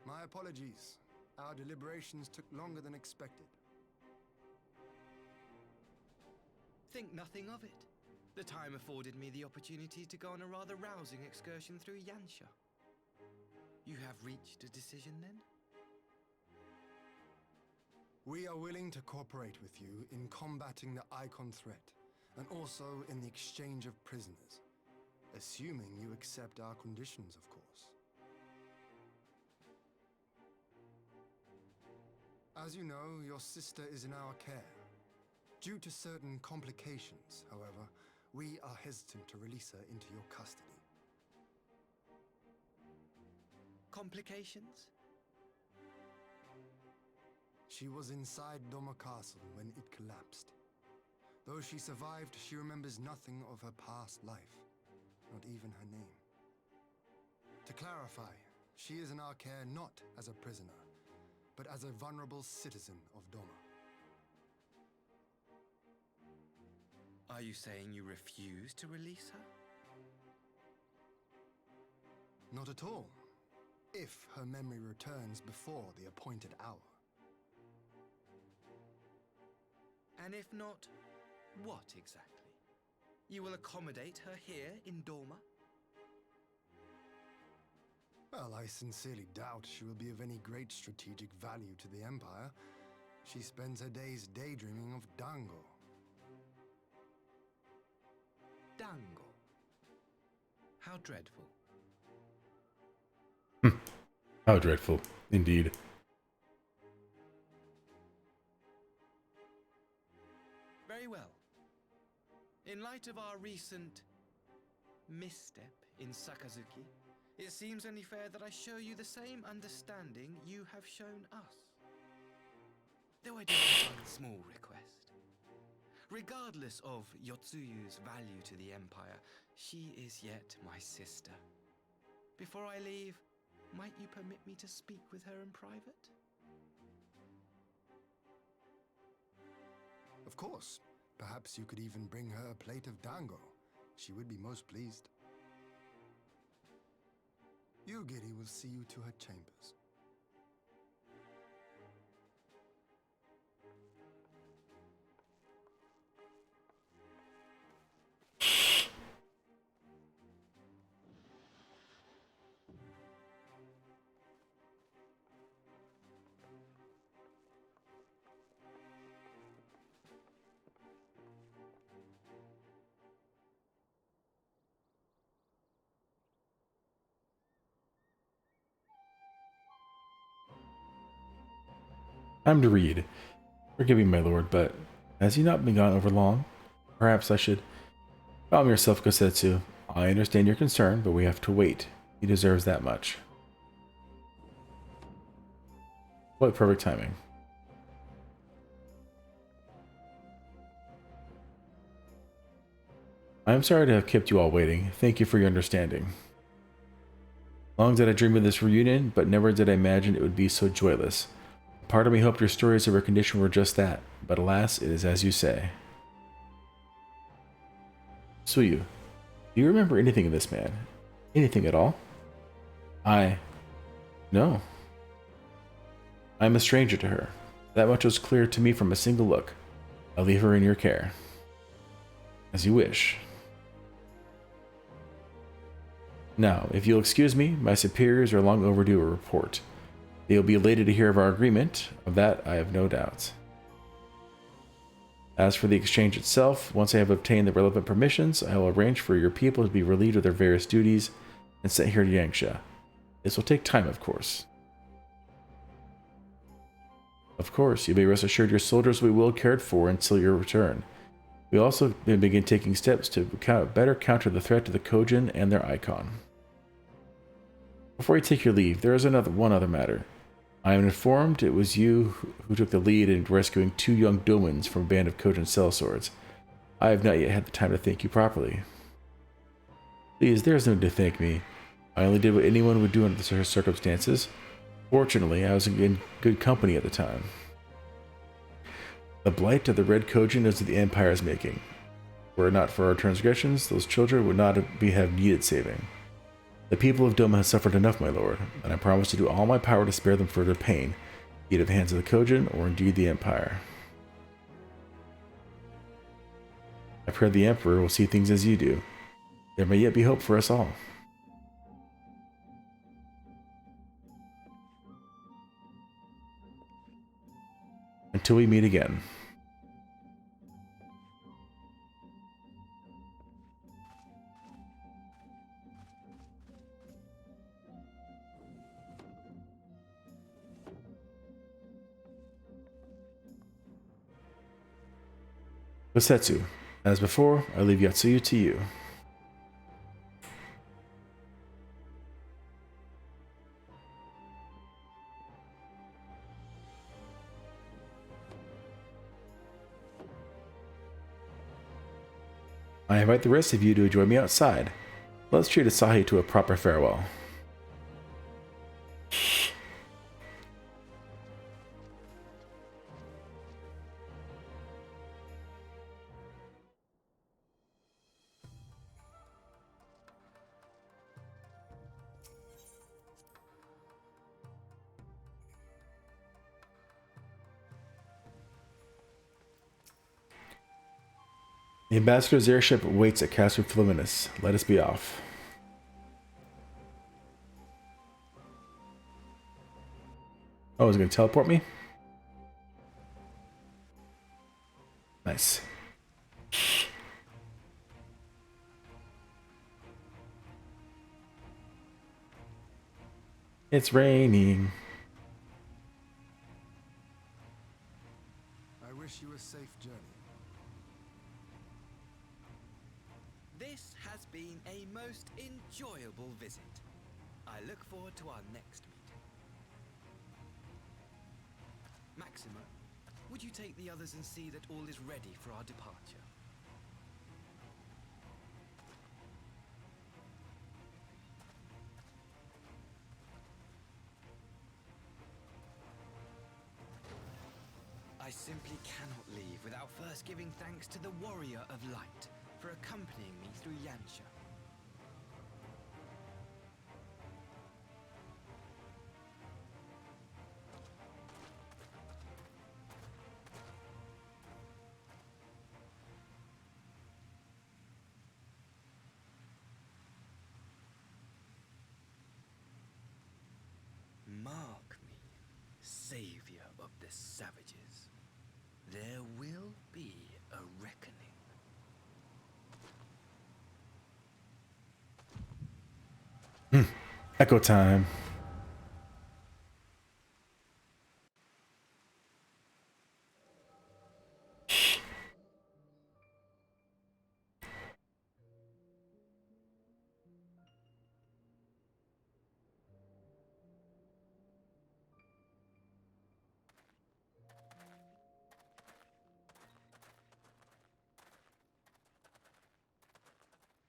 My apologies. Our deliberations took longer than expected. Think nothing of it. The time afforded me the opportunity to go on a rather rousing excursion through Yansha. You have reached a decision then? We are willing to cooperate with you in combating the Icon threat, and also in the exchange of prisoners. Assuming you accept our conditions, of course. As you know, your sister is in our care. Due to certain complications, however, we are hesitant to release her into your custody. Complications? She was inside Doma Castle when it collapsed. Though she survived, she remembers nothing of her past life, not even her name. To clarify, she is in our care not as a prisoner, but as a vulnerable citizen of Doma. Are you saying you refuse to release her? Not at all, if her memory returns before the appointed hour. And if not, what exactly? You will accommodate her here in Doma? Well, I sincerely doubt she will be of any great strategic value to the Empire. She spends her days daydreaming of Dango. Dango? How dreadful. How dreadful, indeed. Very well. In light of our recent misstep in Sakazuki, it seems only fair that I show you the same understanding you have shown us. Though I do have one small request. Regardless of Yotsuyu's value to the Empire, she is yet my sister. Before I leave, might you permit me to speak with her in private? Of course. Perhaps you could even bring her a plate of dango. She would be most pleased. Yugiri will see you to her chambers. Time to read. Forgive me, my lord, but has he not been gone over long? Perhaps I should... Calm yourself, Kosetsu. I understand your concern, but we have to wait. He deserves that much. What perfect timing. I am sorry to have kept you all waiting. Thank you for your understanding. Long did I dream of this reunion, but never did I imagine it would be so joyless. Part of me hoped your stories of her condition were just that, but alas, it is as you say. Suyu, do you remember anything of this man? Anything at all? No. I am a stranger to her. That much was clear to me from a single look. I'll leave her in your care. As you wish. Now, if you'll excuse me, my superiors are long overdue a report. They will be elated to hear of our agreement. Of that, I have no doubt. As for the exchange itself, once I have obtained the relevant permissions, I will arrange for your people to be relieved of their various duties and sent here to Yangsha. This will take time, of course. Of course, you may rest assured your soldiers will be well cared for until your return. We also begin taking steps to better counter the threat to the Kojin and their icon. Before you take your leave, there is one other matter. I am informed it was you who took the lead in rescuing 2 young Domans from a band of Kojin sellswords. I have not yet had the time to thank you properly. Please, there is no need to thank me. I only did what anyone would do under the circumstances. Fortunately, I was in good company at the time. The blight of the Red Kojin is the Empire's making. Were it not for our transgressions, those children would not have needed saving. The people of Doma have suffered enough, my lord, and I promise to do all my power to spare them further pain, be it at the hands of the Kojin or indeed the Empire. I pray the Emperor will see things as you do. There may yet be hope for us all. Until we meet again. Kosetsu, as before, I leave Yotsuyu to you. I invite the rest of you to join me outside. Let's treat Asahi to a proper farewell. The ambassador's airship waits at Castle Fluminus. Let us be off. Oh, is it going to teleport me? Nice. It's raining. I wish you a safe journey. This has been a most enjoyable visit. I look forward to our next meeting. Maxima, would you take the others and see that all is ready for our departure? I simply cannot leave without first giving thanks to the Warrior of Light for accompanying me through Yansha. Mark me, savior of the savages. There will be a reckoning. Echo time.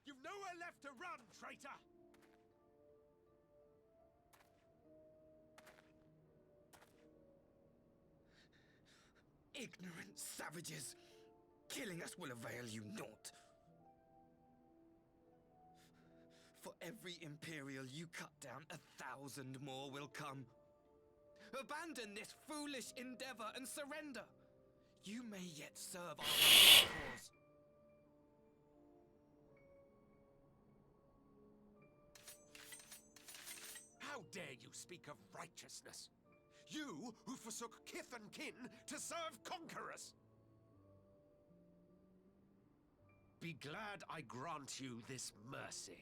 You've nowhere left to run, traitor! Ignorant savages! Killing us will avail you naught. For every Imperial you cut down, 1,000 more will come. Abandon this foolish endeavor and surrender. You may yet serve our cause. How dare you speak of righteousness? You who forsook kith and kin to serve conquerors! Be glad I grant you this mercy.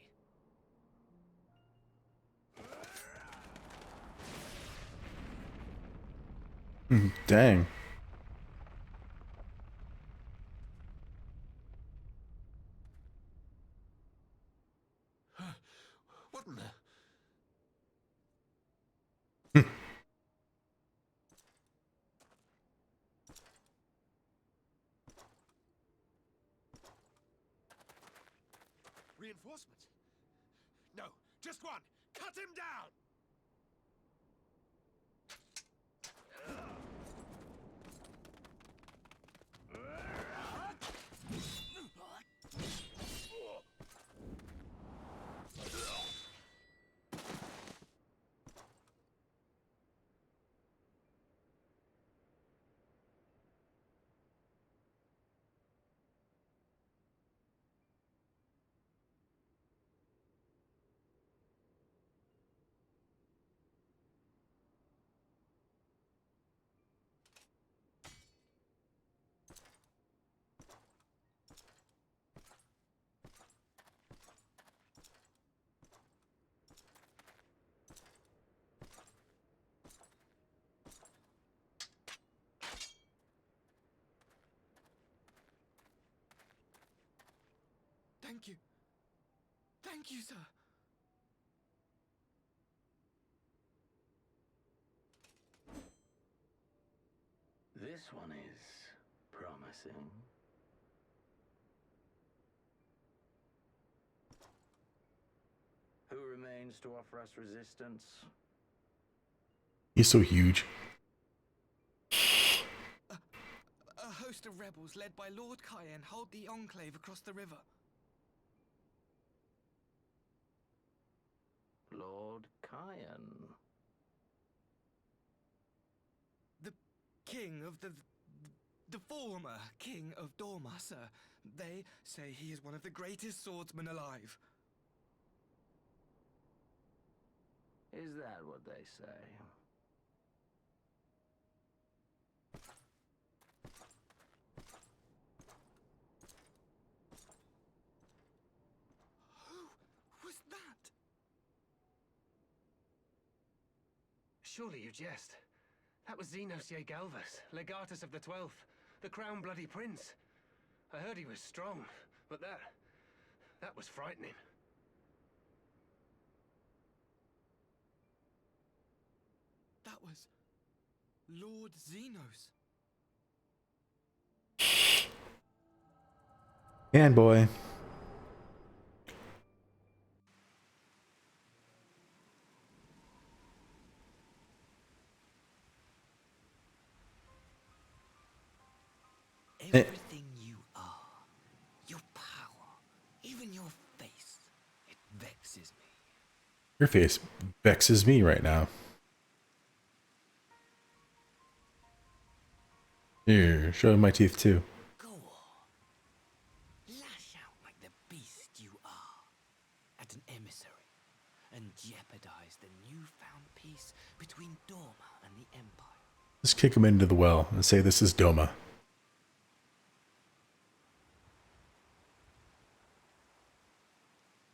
Dang. What in the... Reinforcements? No, just one! Cut him down! Thank you. Thank you, sir. This one is promising. remains to offer us resistance. He's so huge. A host of rebels led by Lord Cayenne hold the enclave across the river. Lord Cayenne. The king of the former king of Dorma, sir. They say he is one of the greatest swordsmen alive. Is that what they say? Who was that? Surely you jest. That was Xenos Galvus, legatus of the 12th, the crown bloody prince. I heard he was strong, but that was frightening. That was Lord Xenos. And boy. Everything you are, your power, even your face, it vexes me. Your face vexes me right now. Here, show my teeth too. Go on. Lash out like the beast you are at an emissary and jeopardize the newfound peace between Dorma and the Empire. Let's kick him into the well and say this is Doma.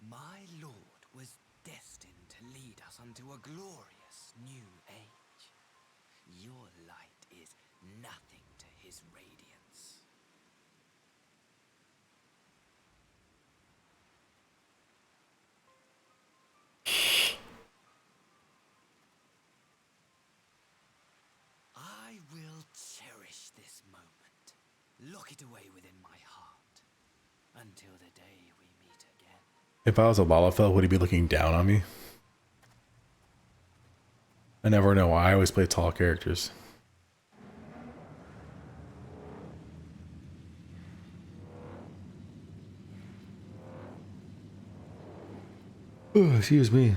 My lord was destined to lead us unto a glorious new age. Your light is nothing to his radiance. I will cherish this moment. Lock it away within my heart until the day we meet again. If I was a Lalafell, would he be looking down on me? I never know. I always play tall characters. Oh, excuse me.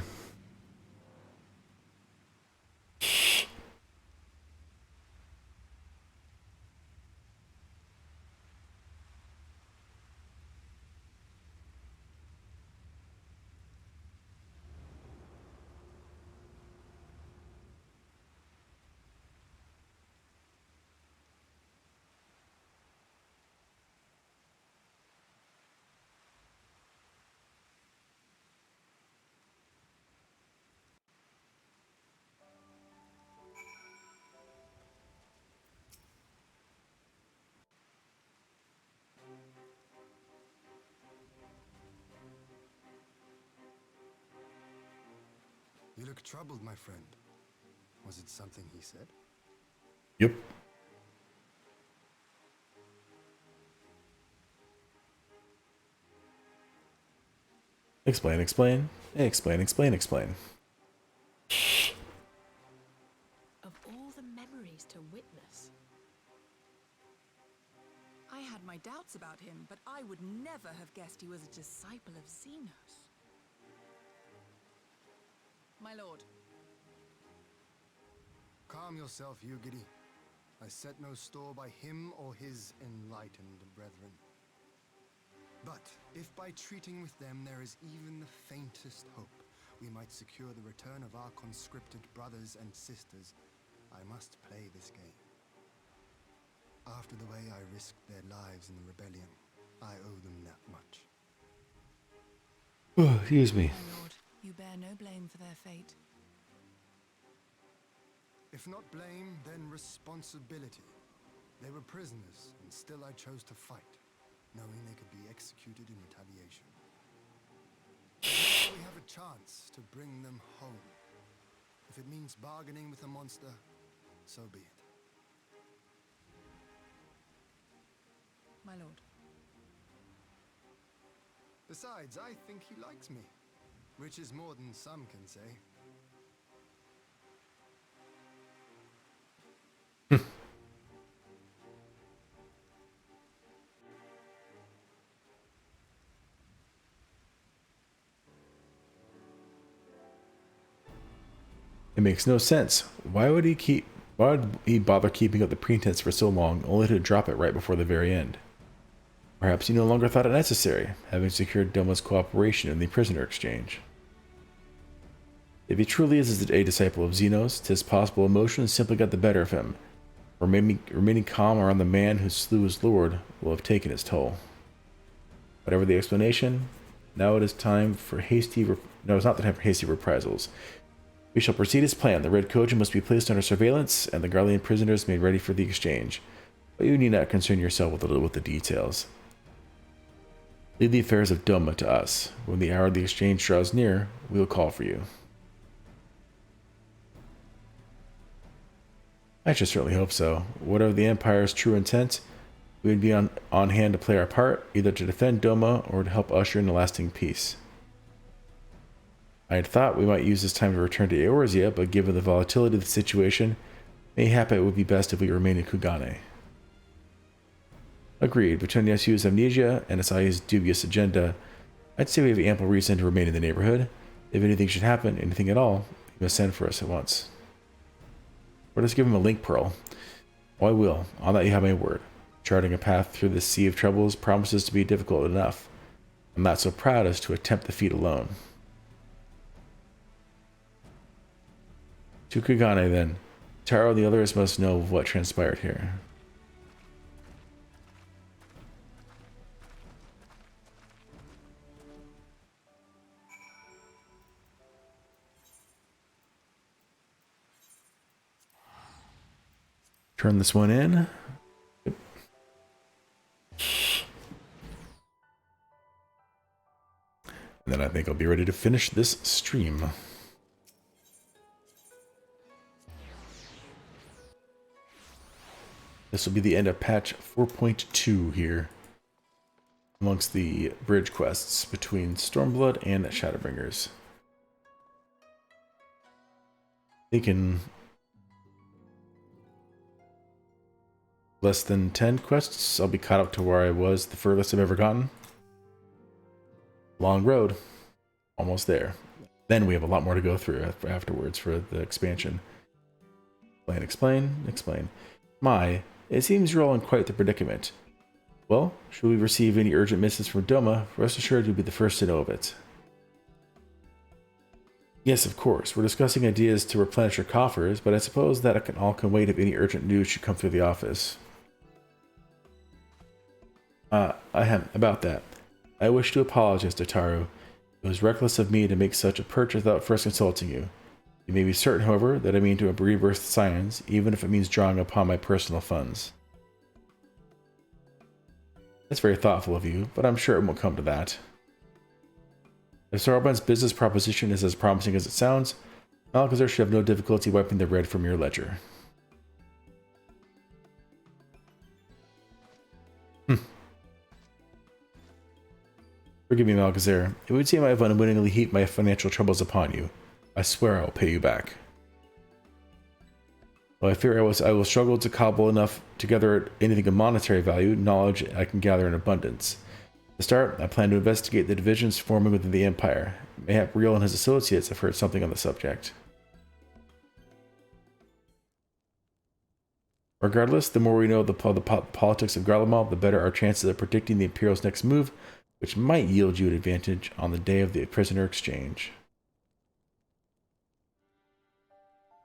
You look troubled, my friend. Was it something he said? Yep. Explain, explain. Explain, explain, explain. Of all the memories to witness. I had my doubts about him, but I would never have guessed he was a disciple of Xenos. My lord. Calm yourself, Yugiri. I set no store by him or his enlightened brethren. But if by treating with them there is even the faintest hope, we might secure the return of our conscripted brothers and sisters, I must play this game. After the way I risked their lives in the rebellion, I owe them that much. Oh, excuse me. My lord, you bear no blame for their fate. If not blame, then responsibility. They were prisoners, and still I chose to fight, knowing they could be executed in retaliation. Now we have a chance to bring them home. If it means bargaining with a monster, so be it. My lord. Besides, I think he likes me. which is more than some can say. It makes no sense. Why would he bother keeping up the pretense for so long, only to drop it right before the very end? Perhaps he no longer thought it necessary, having secured Doma's cooperation in the prisoner exchange. If he truly is a disciple of Xenos, 'tis possible emotions simply got the better of him. Remaining calm around the man who slew his lord will have taken its toll. Whatever the explanation, now it is time for hasty. No, it's not the time for hasty reprisals. We shall proceed as planned. The Red Coach must be placed under surveillance, and the Garlean prisoners made ready for the exchange. But you need not concern yourself with the details. Leave the affairs of Doma to us. When the hour of the exchange draws near, we will call for you. I should certainly hope so. Whatever the Empire's true intent, we would be on hand to play our part, either to defend Doma or to help usher in a lasting peace. I had thought we might use this time to return to Eorzea, but given the volatility of the situation, mayhap it would be best if we remain in Kugane. Agreed. Between Yasu's amnesia and Asahi's dubious agenda, I'd say we have ample reason to remain in the neighborhood. If anything should happen, anything at all, you must send for us at once. Or just give him a link pearl. Oh, I will. On that you have my word. Charting a path through this sea of troubles promises to be difficult enough. I'm not so proud as to attempt the feat alone. To Kugane, then. Taro and the others must know of what transpired here. Turn this one in. Yep. And then I think I'll be ready to finish this stream. This will be the end of patch 4.2 here, amongst the bridge quests between Stormblood and Shadowbringers. Thinking less than 10 quests, I'll be caught up to where I was the furthest I've ever gotten. Long road, almost there. Then we have a lot more to go through afterwards for the expansion. Explain. It seems you're all in quite the predicament. Well, should we receive any urgent missives from Doma, rest assured you'll be the first to know of it. Yes, of course. We're discussing ideas to replenish your coffers, but I suppose that it all can wait if any urgent news should come through the office. About that. I wish to apologize to Taru. It was reckless of me to make such a purchase without first consulting you. You may be certain, however, that I mean to reverse the science, even if it means drawing upon my personal funds. That's very thoughtful of you, but I'm sure it won't come to that. If Sarban's business proposition is as promising as it sounds, Malchazar should have no difficulty wiping the red from your ledger. Forgive me, Malchazar. It would seem I have unwittingly heaped my financial troubles upon you. I swear I will pay you back. Well, I fear I will struggle to cobble enough together anything of monetary value, knowledge I can gather in abundance. To start, I plan to investigate the divisions forming within the Empire. Mayhap Real and his associates have heard something on the subject. Regardless, the more we know of the politics of Garlemald, the better our chances of predicting the Imperial's next move, which might yield you an advantage on the day of the prisoner exchange.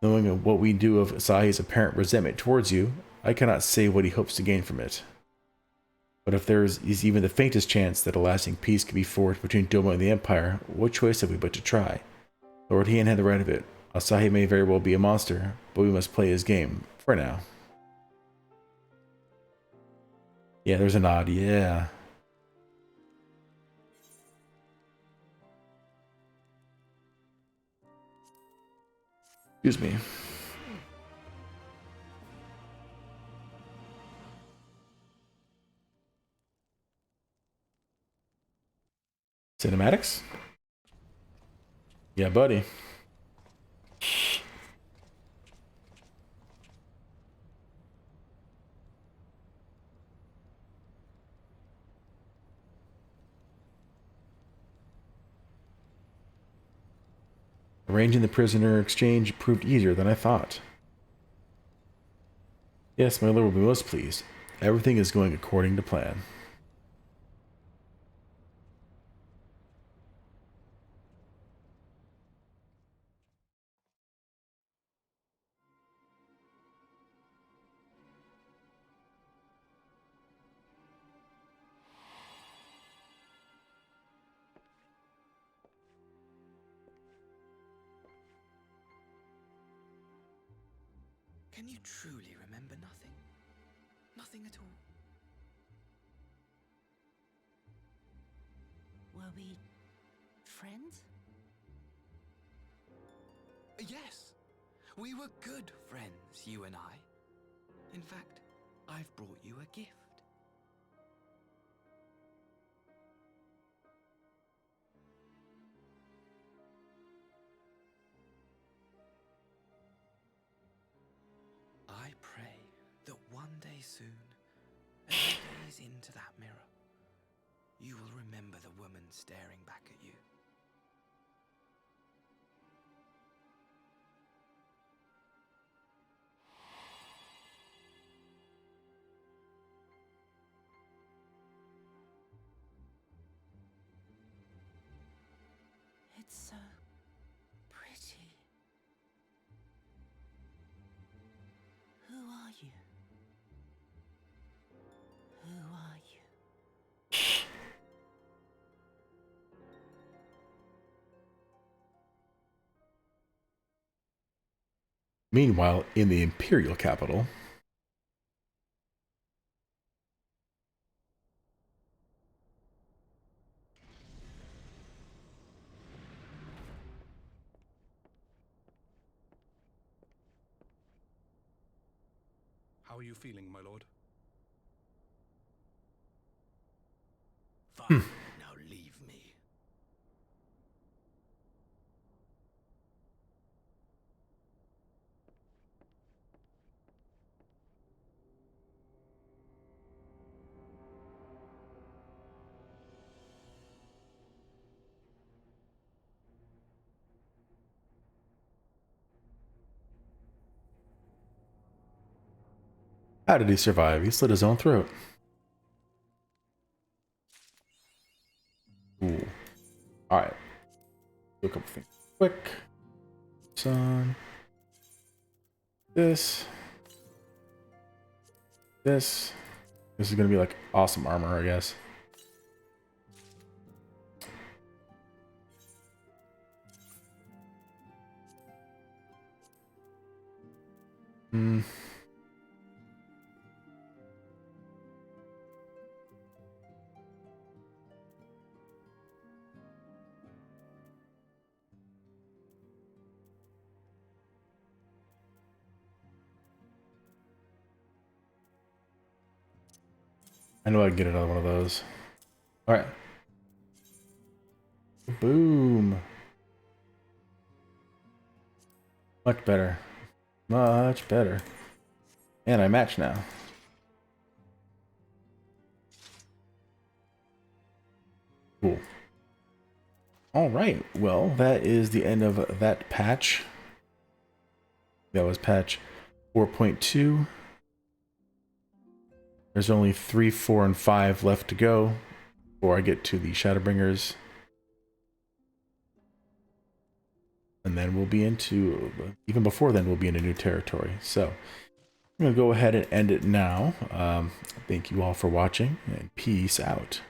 Knowing what we do of Asahi's apparent resentment towards you, I cannot say what he hopes to gain from it. But if there is even the faintest chance that a lasting peace could be forged between Doma and the Empire, what choice have we but to try? Lord Hien had the right of it. Asahi may very well be a monster, but we must play his game, for now. Yeah, there's a nod, yeah. Excuse me. Cinematics? Yeah, buddy. Arranging the prisoner exchange proved easier than I thought. Yes, my lord will be most pleased. Everything is going according to plan. Can you truly remember nothing? Nothing at all? Were we friends? Yes! We were good friends, you and I. In fact, I've brought you a gift. I pray that one day soon, as you gaze into that mirror, you will remember the woman staring back at you. It's so pretty. Who are you? Who are you? Meanwhile, in the Imperial capital, How are you feeling, my lord? Fine, now leave me. how did he survive? He slit his own throat. Ooh. Alright. Do a couple things quick. Sun. This. This. This is gonna be like awesome armor, I guess. Hmm. I know I can get another one of those. Alright. Boom. Much better. Much better. And I match now. Cool. Alright, well, that is the end of that patch. That was patch 4.2. There's only 3, 4, and 5 left to go before I get to the Shadowbringers. And then we'll be into, even before then, we'll be into new territory. So I'm going to go ahead and end it now. Thank you all for watching, and peace out.